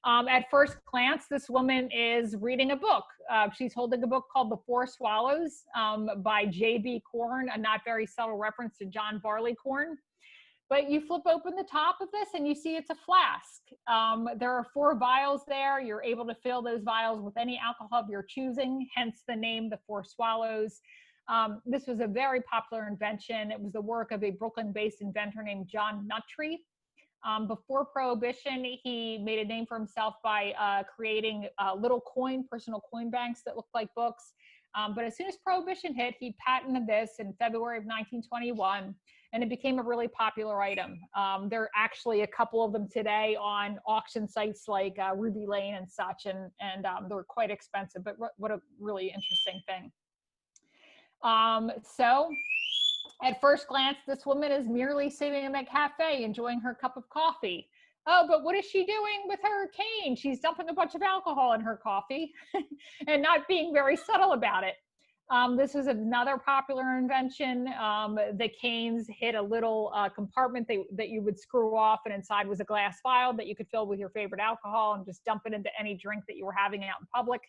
At first glance, this woman is reading a book. She's holding a book called The Four Swallows by J.B. Corn, a not very subtle reference to John Barleycorn. But you flip open the top of this and you see it's a flask. There are 4 vials there. You're able to fill those vials with any alcohol of your choosing, hence the name, The Four Swallows. This was a very popular invention. It was the work of a Brooklyn-based inventor named John Nuttry. Before Prohibition, he made a name for himself by creating little personal coin banks that looked like books. But as soon as Prohibition hit, he patented this in February of 1921, and it became a really popular item. There are actually a couple of them today on auction sites like Ruby Lane and such, and they're quite expensive, but what a really interesting thing. So at first glance, this woman is merely sitting in a cafe enjoying her cup of coffee. Oh, but what is she doing with her cane? She's dumping a bunch of alcohol in her coffee and not being very subtle about it. This was another popular invention. The canes hit a little compartment that you would screw off, and inside was a glass vial that you could fill with your favorite alcohol and just dump it into any drink that you were having out in public.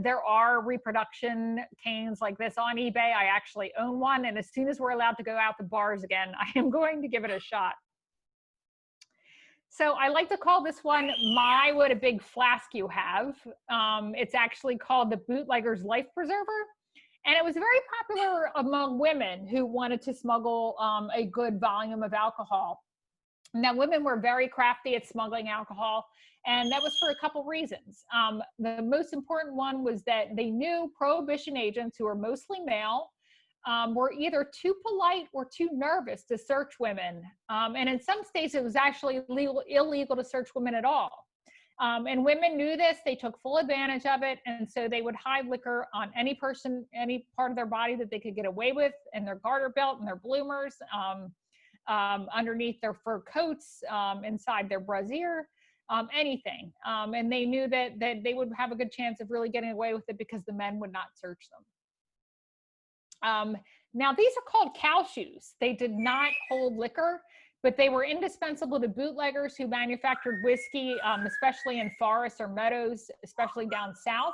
There are reproduction canes like this on eBay. I actually own one, and as soon as we're allowed to go out to bars again, I am going to give it a shot. So I like to call this one, "My, what a big flask you have." It's actually called the Bootlegger's Life Preserver. And it was very popular among women who wanted to smuggle a good volume of alcohol. Now, women were very crafty at smuggling alcohol, and that was for a couple reasons. The most important one was that they knew Prohibition agents, who were mostly male, were either too polite or too nervous to search women. And in some states, it was actually illegal to search women at all. And women knew this. They took full advantage of it. And so they would hide liquor on any person, any part of their body that they could get away with, in their garter belt and their bloomers, underneath their fur coats, inside their brassiere, anything. And they knew that they would have a good chance of really getting away with it because the men would not search them. Now, these are called cow shoes. They did not hold liquor, but they were indispensable to bootleggers who manufactured whiskey, especially in forests or meadows, especially down south.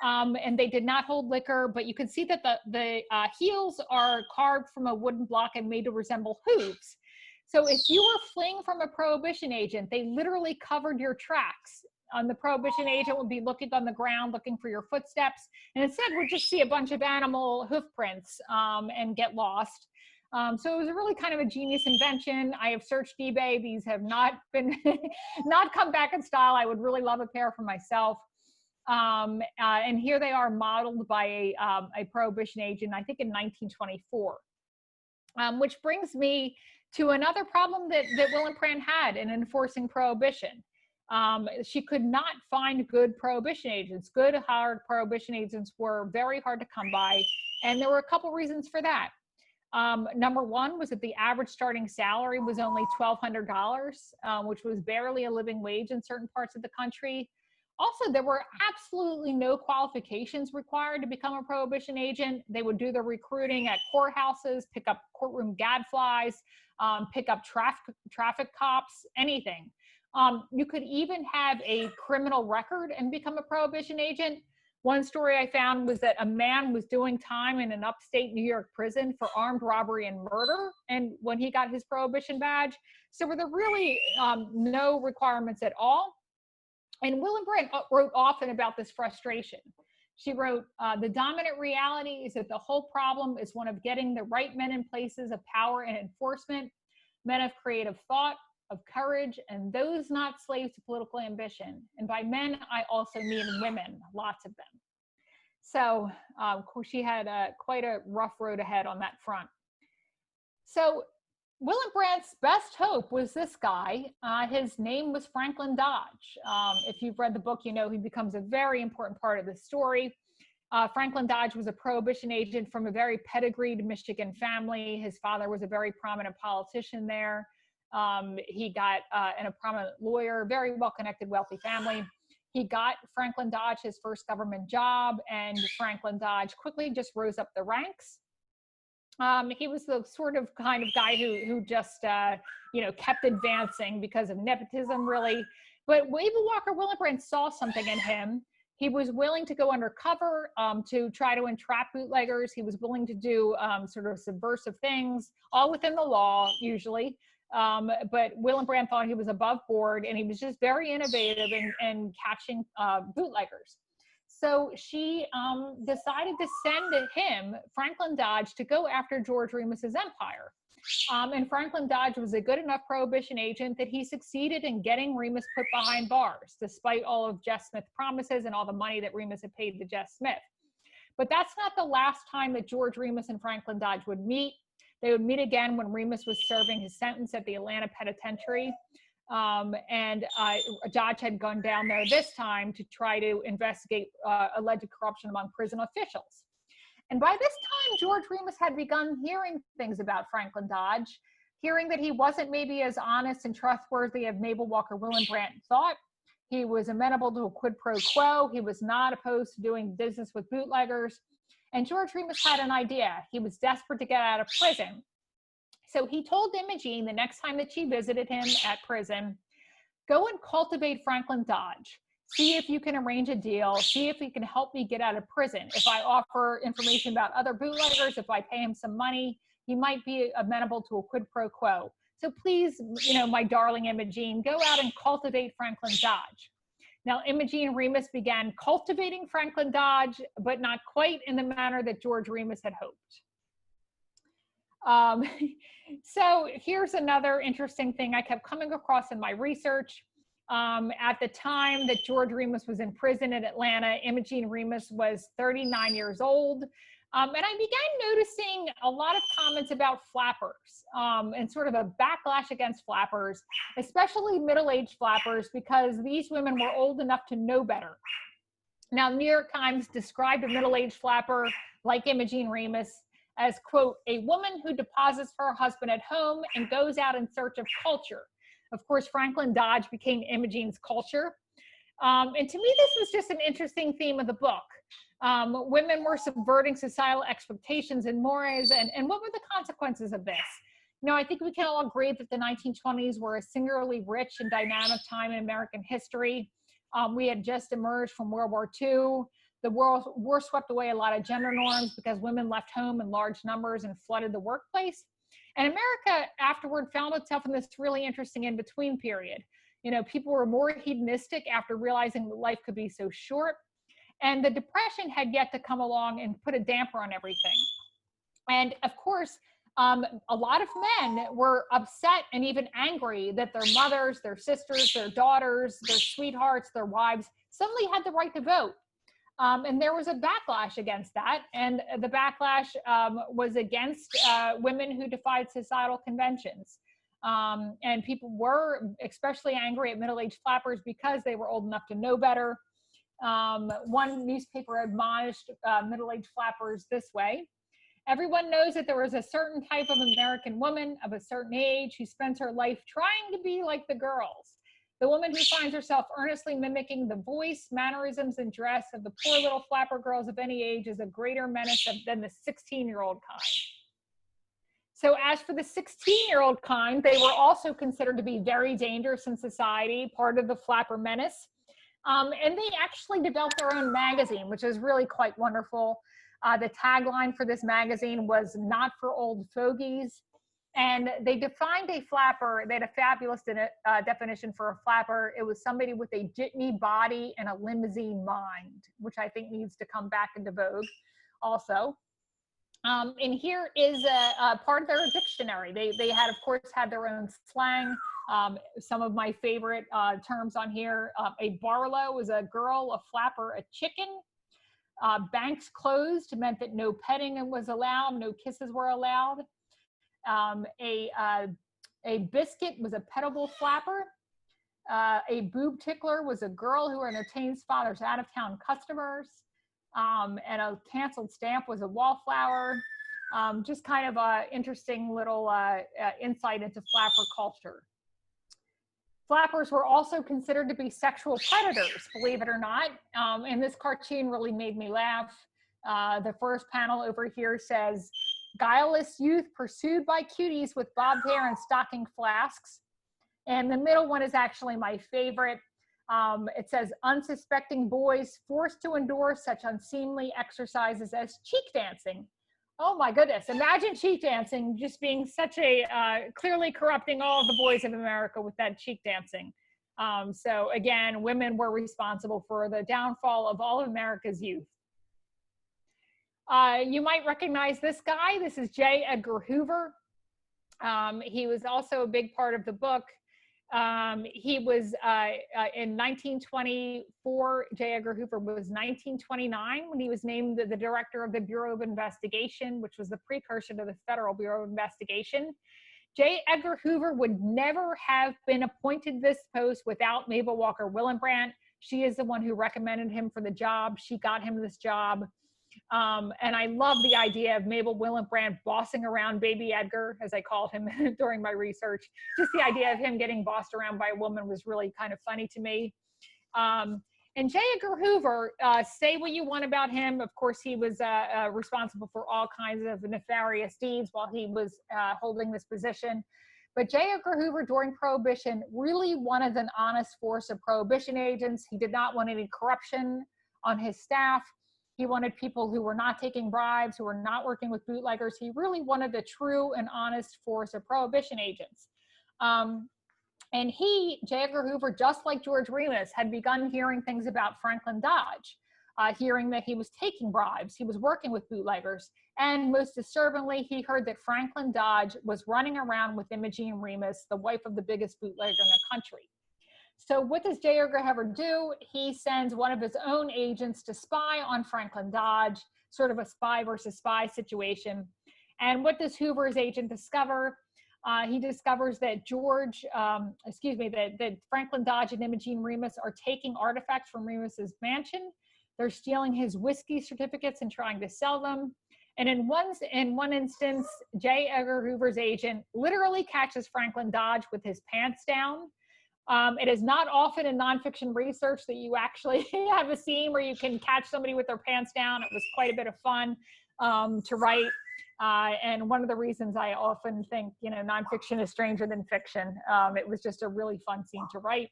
And they did not hold liquor, but you can see that the heels are carved from a wooden block and made to resemble hooves. So if you were fleeing from a Prohibition agent, they literally covered your tracks. The Prohibition agent would be looking on the ground, looking for your footsteps, and instead would just see a bunch of animal hoof prints and get lost. So it was a really kind of a genius invention. I have searched eBay. These have not been, not come back in style. I would really love a pair for myself. And here they are modeled by a Prohibition agent, I think in 1924. Which brings me to another problem that Willebrandt had in enforcing Prohibition. She could not find good Prohibition agents. Good, hard Prohibition agents were very hard to come by, and there were a couple reasons for that. Number one was that the average starting salary was only $1,200, which was barely a living wage in certain parts of the country. Also, there were absolutely no qualifications required to become a Prohibition agent. They would do their recruiting at courthouses, pick up courtroom gadflies, pick up traffic cops, anything. You could even have a criminal record and become a Prohibition agent. One story I found was that a man was doing time in an upstate New York prison for armed robbery and murder, and when he got his Prohibition badge. So were there really no requirements at all? And Willebrandt wrote often about this frustration. She wrote, "The dominant reality is that the whole problem is one of getting the right men in places of power and enforcement, men of creative thought, of courage, and those not slaves to political ambition. And by men, I also mean women, lots of them." So of course, she had quite a rough road ahead on that front. So Willebrandt's best hope was this guy. His name was Franklin Dodge. If you've read the book, you know he becomes a very important part of the story. Franklin Dodge was a Prohibition agent from a very pedigreed Michigan family. His father was a very prominent politician there. He got and a prominent lawyer, very well-connected, wealthy family. He got Franklin Dodge his first government job, and Franklin Dodge quickly just rose up the ranks. He was the sort of kind of guy who just, kept advancing because of nepotism, really. But Mabel Walker Willebrandt saw something in him. He was willing to go undercover to try to entrap bootleggers. He was willing to do sort of subversive things, all within the law, usually. But Willebrandt thought he was above board, and he was just very innovative in catching bootleggers. So she decided to send him, Franklin Dodge, to go after George Remus's empire. And Franklin Dodge was a good enough Prohibition agent that he succeeded in getting Remus put behind bars, despite all of Jess Smith's promises and all the money that Remus had paid to Jess Smith. But that's not the last time that George Remus and Franklin Dodge would meet. They would meet again when Remus was serving his sentence at the Atlanta Penitentiary. Dodge had gone down there this time to try to investigate alleged corruption among prison officials. And by this time, George Remus had begun hearing things about Franklin Dodge, hearing that he wasn't maybe as honest and trustworthy as Mabel Walker Willebrandt thought. He was amenable to a quid pro quo. He was not opposed to doing business with bootleggers. And George Remus had an idea. He was desperate to get out of prison. So he told Imogene the next time that she visited him at prison, go and cultivate Franklin Dodge. See if you can arrange a deal. See if he can help me get out of prison. If I offer information about other bootleggers, if I pay him some money, he might be amenable to a quid pro quo. So please, my darling Imogene, go out and cultivate Franklin Dodge. Now, Imogene Remus began cultivating Franklin Dodge, but not quite in the manner that George Remus had hoped. So here's another interesting thing I kept coming across in my research. At the time that George Remus was in prison in Atlanta, Imogene Remus was 39 years old. And I began noticing a lot of comments about flappers and sort of a backlash against flappers, especially middle-aged flappers, because these women were old enough to know better. Now, New York Times described a middle-aged flapper like Imogene Remus as, quote, a woman who deposits her husband at home and goes out in search of culture. Of course, Franklin Dodge became Imogene's culture. And to me, this was just an interesting theme of the book. Women were subverting societal expectations and mores, and what were the consequences of this? I think we can all agree that the 1920s were a singularly rich and dynamic time in American history. We had just emerged from World War II. The war swept away a lot of gender norms because women left home in large numbers and flooded the workplace. And America afterward found itself in this really interesting in-between period. People were more hedonistic after realizing that life could be so short. And the Depression had yet to come along and put a damper on everything. And of course, a lot of men were upset and even angry that their mothers, their sisters, their daughters, their sweethearts, their wives suddenly had the right to vote. And there was a backlash against that. And the backlash was against women who defied societal conventions. And people were especially angry at middle-aged flappers because they were old enough to know better. One newspaper admonished middle-aged flappers this way: everyone knows that there is a certain type of American woman of a certain age who spends her life trying to be like the girls. The woman who finds herself earnestly mimicking the voice, mannerisms, and dress of the poor little flapper girls of any age is a greater menace than the 16-year-old kind. So as for the 16-year-old kind, they were also considered to be very dangerous in society, part of the flapper menace. And they actually developed their own magazine, which is really quite wonderful. The tagline for this magazine was "Not for Old Fogies." And they defined a flapper. They had a fabulous definition for a flapper. It was somebody with a jitney body and a limousine mind, which I think needs to come back into vogue also. And here is a part of their dictionary. They had, of course, had their own slang. Some of my favorite terms on here: a barlow was a girl, a flapper, a chicken. Banks closed meant that no petting was allowed, no kisses were allowed. A biscuit was a pettable flapper. A boob tickler was a girl who entertains father's out-of-town customers. And a canceled stamp was a wallflower. Just kind of a interesting little insight into flapper culture. Flappers were also considered to be sexual predators, believe it or not. And this cartoon really made me laugh. The first panel over here says, guileless youth pursued by cuties with bobbed hair and stocking flasks. And the middle one is actually my favorite. It says, unsuspecting boys forced to endure such unseemly exercises as cheek dancing. Oh my goodness, imagine cheek dancing just being such a, clearly corrupting all of the boys of America with that cheek dancing. So again, women were responsible for the downfall of all of America's youth. You might recognize this guy. This is J. Edgar Hoover. He was also a big part of the book. He was in 1924, J. Edgar Hoover was 1929 when he was named the director of the Bureau of Investigation, which was the precursor to the Federal Bureau of Investigation. J. Edgar Hoover would never have been appointed this post without Mabel Walker Willebrandt. She is the one who recommended him for the job. She got him this job. And I love the idea of Mabel Willebrandt bossing around baby Edgar, as I called him during my research. Just the idea of him getting bossed around by a woman was really kind of funny to me. And J. Edgar Hoover, say what you want about him. Of course, he was responsible for all kinds of nefarious deeds while he was holding this position. But J. Edgar Hoover during Prohibition really wanted an honest force of Prohibition agents. He did not want any corruption on his staff. He wanted people who were not taking bribes, who were not working with bootleggers. He really wanted a true and honest force of Prohibition agents. And he, J. Edgar Hoover, just like George Remus, had begun hearing things about Franklin Dodge, hearing that he was taking bribes, he was working with bootleggers, and most disturbingly, he heard that Franklin Dodge was running around with Imogene Remus, the wife of the biggest bootlegger in the country. So what does J. Edgar Hoover do? He sends one of his own agents to spy on Franklin Dodge, sort of a spy versus spy situation. And what does Hoover's agent discover? He discovers that that Franklin Dodge and Imogene Remus are taking artifacts from Remus's mansion. They're stealing his whiskey certificates and trying to sell them. And in one instance, J. Edgar Hoover's agent literally catches Franklin Dodge with his pants down. It is not often in nonfiction research that you actually have a scene where you can catch somebody with their pants down. It was quite a bit of fun to write. And one of the reasons I often think, nonfiction is stranger than fiction. It was just a really fun scene to write.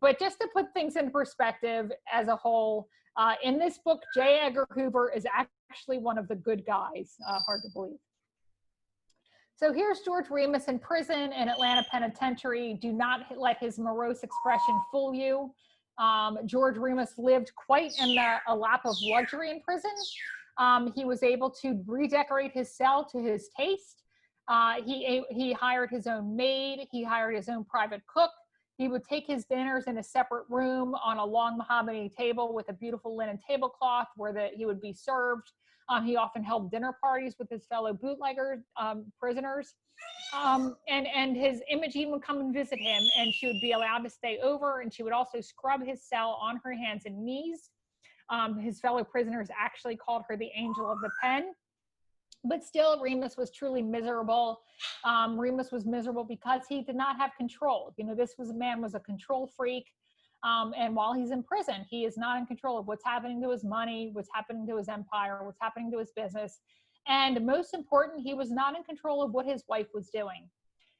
But just to put things in perspective as a whole, in this book, J. Edgar Hoover is actually one of the good guys, hard to believe. So here's George Remus in prison in Atlanta Penitentiary. Do not let his morose expression fool you. George Remus lived quite in a lap of luxury in prison. He was able to redecorate his cell to his taste. He hired his own maid. He hired his own private cook. He would take his dinners in a separate room on a long mahogany table with a beautiful linen tablecloth where he would be served. He often held dinner parties with his fellow bootlegger prisoners. And his Imogene would come and visit him, and she would be allowed to stay over, and she would also scrub his cell on her hands and knees. His fellow prisoners actually called her the angel of the pen. But still, Remus was truly miserable. Remus was miserable because he did not have control. This man was a control freak. And while he's in prison, he is not in control of what's happening to his money, what's happening to his empire, what's happening to his business. And most important, he was not in control of what his wife was doing.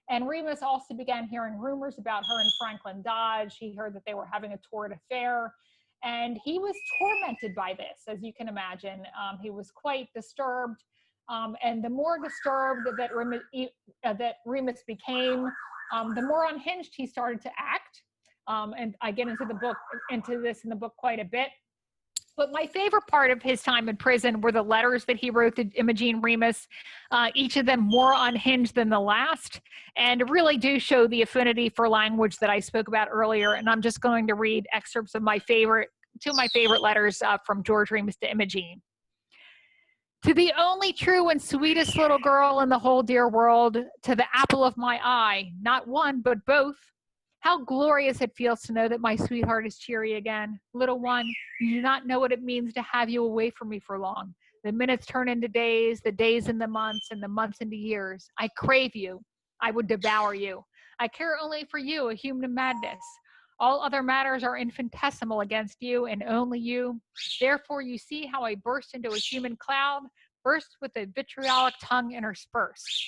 And Remus also began hearing rumors about her and Franklin Dodge. He heard that they were having a torrid affair. And he was tormented by this, as you can imagine. He was quite disturbed. And the more disturbed that Remus became, the more unhinged he started to act. And I get into this in the book quite a bit. But my favorite part of his time in prison were the letters that he wrote to Imogene Remus, each of them more unhinged than the last, and really do show the affinity for language that I spoke about earlier. And I'm just going to read excerpts of two of my favorite letters from George Remus to Imogene. To the only true and sweetest little girl in the whole dear world, to the apple of my eye, not one, but both. How glorious it feels to know that my sweetheart is cheery again. Little one, you do not know what it means to have you away from me for long. The minutes turn into days, the days into months, and the months into years. I crave you. I would devour you. I care only for you, a human madness. All other matters are infinitesimal against you and only you. Therefore, you see how I burst into a human cloud, burst with a vitriolic tongue interspersed.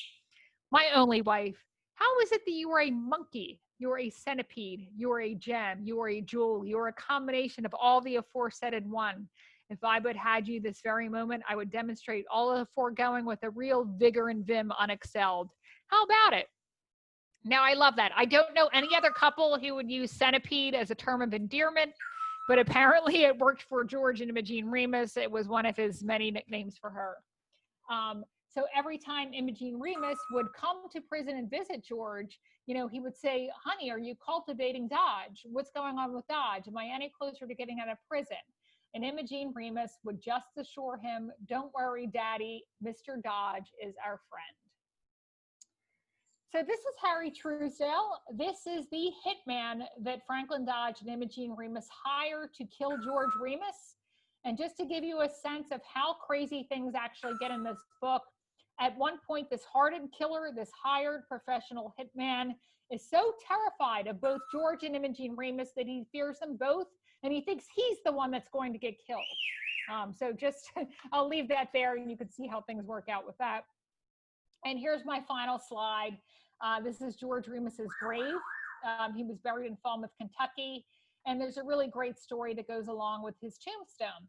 My only wife, how is it that you are a monkey? You are a centipede. You are a gem. You are a jewel. You are a combination of all the aforesaid in one. If I but had you this very moment, I would demonstrate all of the foregoing with a real vigor and vim unexcelled. How about it? Now, I love that. I don't know any other couple who would use centipede as a term of endearment, but apparently it worked for George and Imogene Remus. It was one of his many nicknames for her. So every time Imogene Remus would come to prison and visit George, he would say, honey, are you cultivating Dodge? What's going on with Dodge? Am I any closer to getting out of prison? And Imogene Remus would just assure him, don't worry, Daddy, Mr. Dodge is our friend. So this is Harry Truesdale. This is the hitman that Franklin Dodge and Imogene Remus hired to kill George Remus. And just to give you a sense of how crazy things actually get in this book, at one point, this hardened killer, this hired professional hitman, is so terrified of both George and Imogene Remus that he fears them both, and he thinks he's the one that's going to get killed. So just, I'll leave that there, and you can see how things work out with that. And here's my final slide. This is George Remus's grave. He was buried in Falmouth, Kentucky. And there's a really great story that goes along with his tombstone.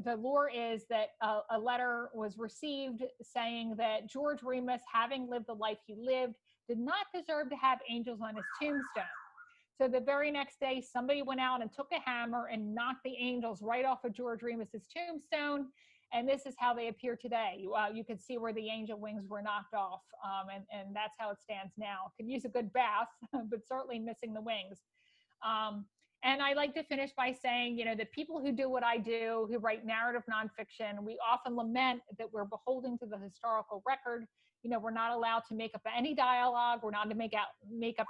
The lore is that a letter was received saying that George Remus, having lived the life he lived, did not deserve to have angels on his tombstone. So the very next day, somebody went out and took a hammer and knocked the angels right off of George Remus's tombstone. And this is how they appear today. You can see where the angel wings were knocked off. And that's how it stands now. Could use a good bath, but certainly missing the wings. And I like to finish by saying, the people who do what I do, who write narrative nonfiction, we often lament that we're beholden to the historical record. We're not allowed to make up any dialogue. We're not to make up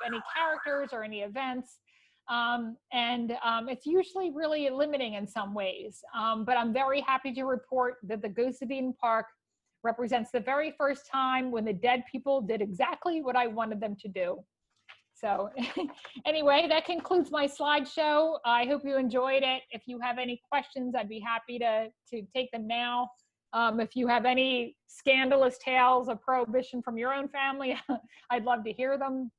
any characters or any events. It's usually really limiting in some ways. But I'm very happy to report that the Ghosts of Eden Park represents the very first time when the dead people did exactly what I wanted them to do. So anyway, that concludes my slideshow. I hope you enjoyed it. If you have any questions, I'd be happy to take them now. If you have any scandalous tales of prohibition from your own family, I'd love to hear them.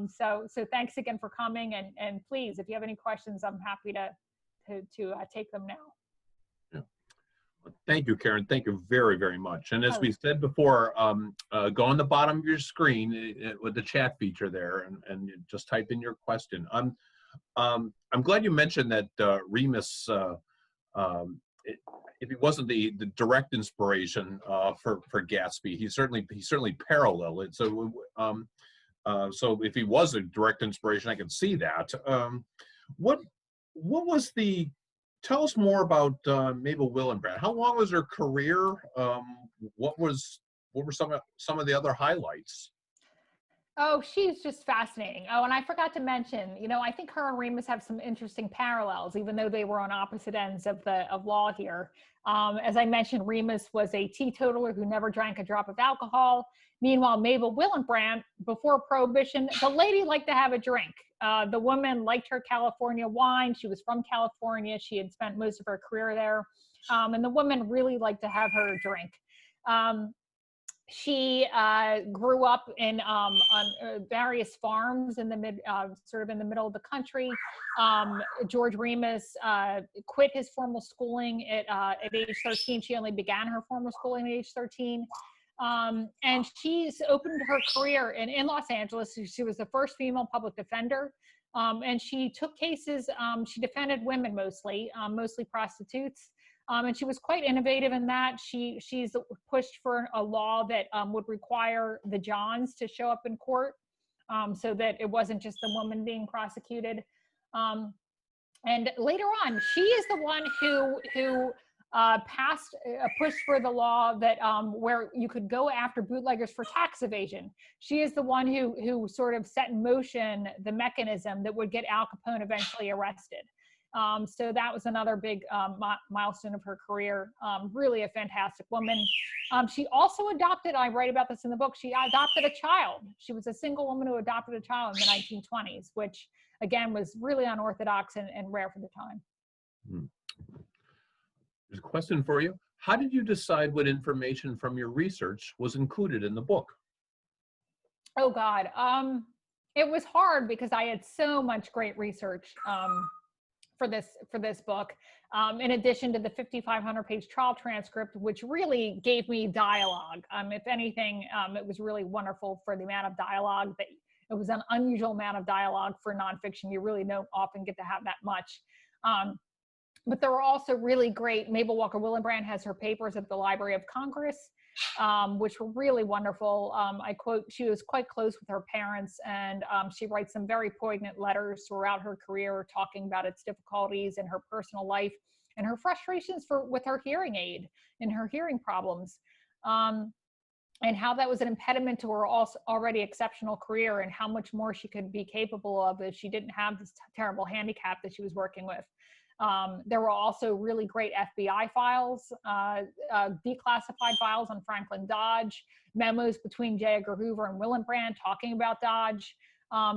So thanks again for coming, and please, if you have any questions, I'm happy to take them now. Yeah. Thank you, Karen. Thank you very, very much. And as we said before, go on the bottom of your screen with the chat feature there, and just type in your question. I'm glad you mentioned that Remus, if he wasn't the direct inspiration for Gatsby, he certainly paralleled it. So. So if he was a direct inspiration, I can see that. What was tell us more about Mabel Willebrandt. How long was her career? What were some of the other highlights? Oh, she's just fascinating. Oh, and I forgot to mention, I think her and Remus have some interesting parallels, even though they were on opposite ends of law here. As I mentioned, Remus was a teetotaler who never drank a drop of alcohol. Meanwhile, Mabel Willebrandt, before Prohibition, the lady liked to have a drink. The woman liked her California wine. She was from California. She had spent most of her career there. And the woman really liked to have her drink. She grew up on various farms in the sort of in the middle of the country. George Remus quit his formal schooling at age 13. She only began her formal schooling at age 13. And she's opened her career in Los Angeles. She was the first female public defender. And she took cases, she defended women mostly prostitutes. And she was quite innovative in that. She's pushed for a law that would require the Johns to show up in court so that it wasn't just the woman being prosecuted. And later on, she is the one who pushed for the law that where you could go after bootleggers for tax evasion. She is the one who sort of set in motion the mechanism that would get Al Capone eventually arrested. So that was another big milestone of her career. Really a fantastic woman. She also adopted, I write about this in the book, she adopted a child. She was a single woman who adopted a child in the 1920s, which again was really unorthodox and rare for the time. There's a question for you. How did you decide what information from your research was included in the book? Oh God, it was hard because I had so much great research for this book, in addition to the 5,500-page trial transcript, which really gave me dialogue. If anything, it was really wonderful for the amount of dialogue that it was an unusual amount of dialogue for nonfiction. You really don't often get to have that much. but there were also really great. Mabel Walker Willebrandt has her papers at the Library of Congress, which were really wonderful. I quote, she was quite close with her parents, and she writes some very poignant letters throughout her career talking about its difficulties in her personal life and her frustrations with her hearing aid and her hearing problems. And how that was an impediment to her already exceptional career, and how much more she could be capable of if she didn't have this terrible handicap that she was working with. There were also really great FBI files, declassified files on Franklin Dodge, memos between J. Edgar Hoover and Willebrandt talking about Dodge.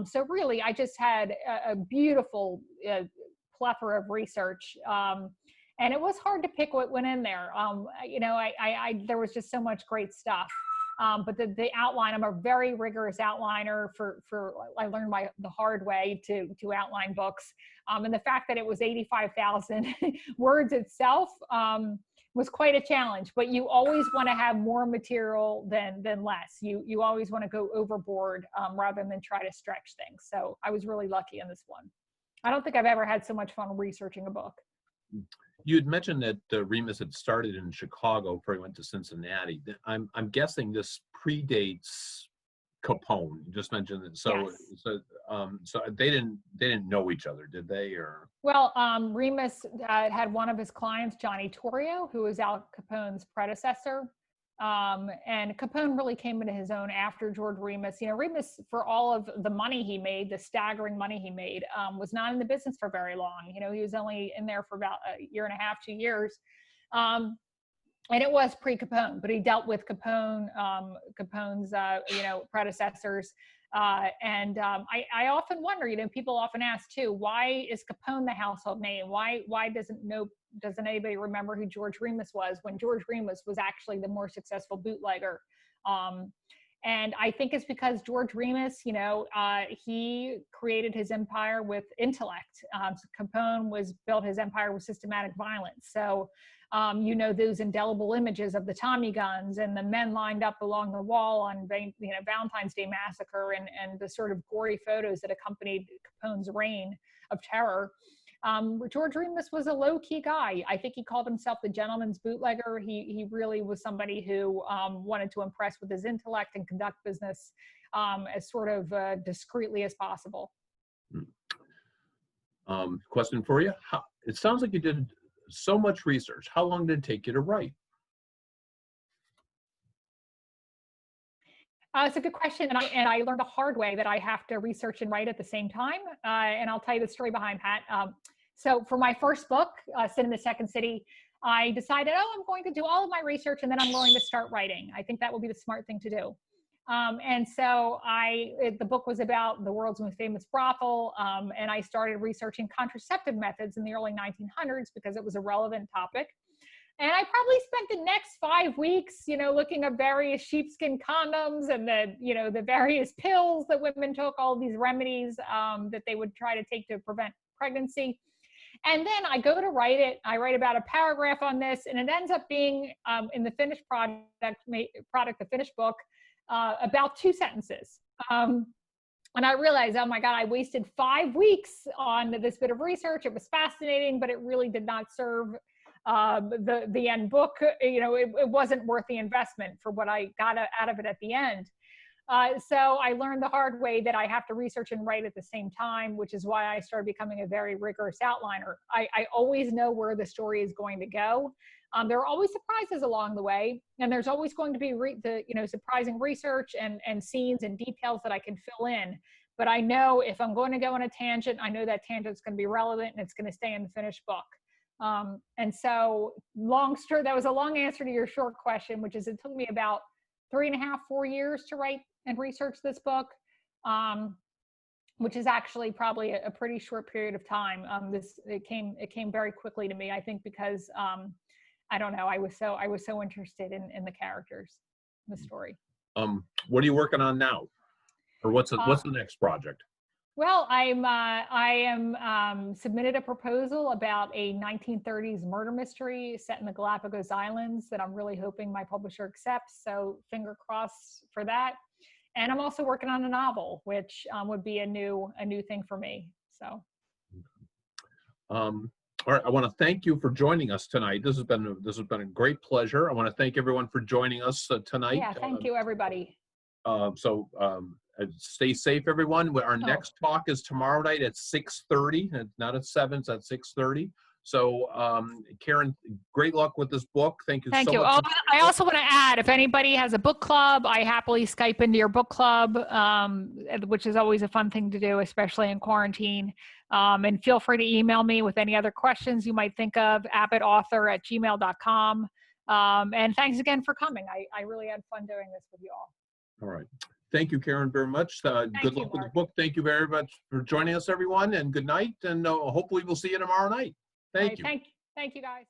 So really, I just had a beautiful plethora of research. And it was hard to pick what went in there. You know, there was just so much great stuff. But the outline, I'm a very rigorous outliner I learned the hard way to outline books. And the fact that it was 85,000 words itself was quite a challenge, but you always want to have more material than less. You always want to go overboard rather than try to stretch things. So I was really lucky in this one. I don't think I've ever had so much fun researching a book. You had mentioned that Remus had started in Chicago before he went to Cincinnati. I'm guessing this predates Capone. You just mentioned that. So, yes. So they didn't know each other, did they? Or well, Remus had one of his clients, Johnny Torrio, who was Al Capone's predecessor. And Capone really came into his own after George Remus. You know, Remus, for all of the money he made, the staggering money he made, was not in the business for very long. You know, he was only in there for about a year and a half, 2 years. And it was pre-Capone, but he dealt with Capone's, you know, predecessors. And I often wonder, you know, people often ask too, why is Capone the household name? Why doesn't anybody remember who George Remus was, when George Remus was actually the more successful bootlegger? And I think it's because George Remus, you know, he created his empire with intellect. Capone built his empire with systematic violence. So, you know, those indelible images of the Tommy guns and the men lined up along the wall on, you know, Valentine's Day Massacre, and the sort of gory photos that accompanied Capone's reign of terror. George Remus was a low-key guy. I think he called himself the gentleman's bootlegger. He really was somebody who wanted to impress with his intellect and conduct business as sort of discreetly as possible. Question for you. It sounds like you did so much research. How long did it take you to write? It's a good question, and I learned the hard way that I have to research and write at the same time. And I'll tell you the story behind that. So for my first book, Sin in the Second City, I decided, I'm going to do all of my research and then I'm going to start writing. I think that will be the smart thing to do. And so the book was about the world's most famous brothel, and I started researching contraceptive methods in the early 1900s because it was a relevant topic. And I probably spent the next 5 weeks, you know, looking at various sheepskin condoms and the various pills that women took, all these remedies that they would try to take to prevent pregnancy. And then I go to write it. I write about a paragraph on this, and it ends up being in the finished the finished book, about 2 sentences. And I realized, oh my God, I wasted 5 weeks on this bit of research. It was fascinating, but it really did not serve the end book. You know, it wasn't worth the investment for what I got out of it at the end. So I learned the hard way that I have to research and write at the same time, which is why I started becoming a very rigorous outliner. I always know where the story is going to go. There are always surprises along the way, and there's always going to be surprising research and scenes and details that I can fill in. But I know if I'm going to go on a tangent, I know that tangent is going to be relevant and it's going to stay in the finished book. And so that was a long answer to your short question, which is it took me about 3.5, 4 years to write and research this book, which is actually probably a pretty short period of time. It came very quickly to me, I think, because I don't know, I was so interested in the characters, the story. What are you working on now, or what's the next project? Well, I am submitted a proposal about a 1930s murder mystery set in the Galapagos Islands that I'm really hoping my publisher accepts. So finger crossed for that. And I'm also working on a novel, which would be a new thing for me. So. All right, I want to thank you for joining us tonight. This has been a great pleasure. I want to thank everyone for joining us tonight. Yeah, thank you, everybody. Stay safe, everyone. Our Oh. next talk is tomorrow night at 6:30. Not at 7, it's at 6:30. So, Karen, great luck with this book. Thank you Thank so you. much. Oh, I also want to add, if anybody has a book club, I happily Skype into your book club, which is always a fun thing to do, especially in quarantine. And feel free to email me with any other questions you might think of, abbottauthor@gmail.com. And thanks again for coming. I really had fun doing this with you all. All right. Thank you, Karen, very much. Good you, luck with the Mark. book. Thank you very much for joining us, everyone, and good night. And hopefully we'll see you tomorrow night. Thank you. Thank you, guys.